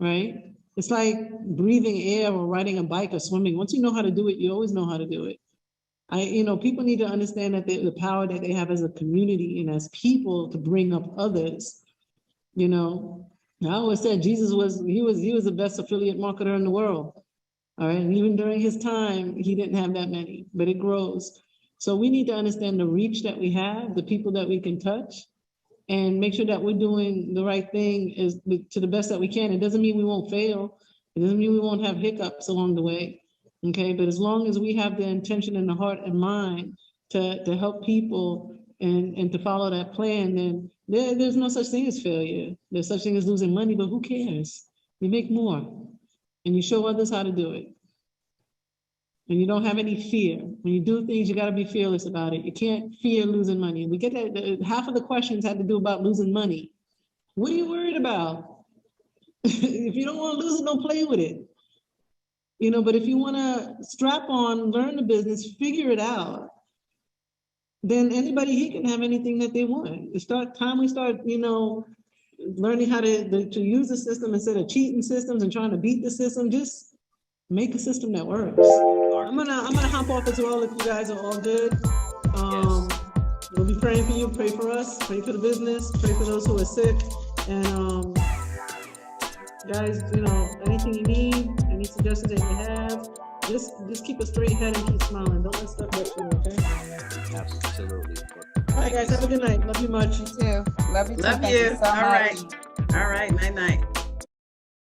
right? It's like breathing air or riding a bike or swimming. Once you know how to do it, you always know how to do it. People need to understand that the power that they have as a community and as people to bring up others. I always said Jesus was the best affiliate marketer in the world. All right. And even during his time, he didn't have that many, but it grows. So we need to understand the reach that we have, the people that we can touch, and make sure that we're doing the right thing to the best that we can. It doesn't mean we won't fail. It doesn't mean we won't have hiccups along the way. Okay. But as long as we have the intention in the heart and mind to help people and to follow that plan, then there's no such thing as failure. There's such thing as losing money, but who cares? You make more. And you show others how to do it. And you don't have any fear. When you do things, you got to be fearless about it. You can't fear losing money. We get that half of the questions had to do about losing money. What are you worried about? If you don't want to lose it, don't play with it. But if you want to strap on, learn the business, figure it out, then anybody here can have anything that they want. We start learning how to use the system instead of cheating systems and trying to beat the system. Just make a system that works. I'm gonna hop off as well if you guys are all good. We'll be praying for you. Pray for us. Pray for the business. Pray for those who are sick. And guys, anything you need, any suggestions that you have, just keep a straight head and keep smiling. Don't let stuff hurt you. Okay. Absolutely. All right, guys. Have a good night. Love you much. You too. Love you too. Love Thank you. so All much. right. All right. Night night.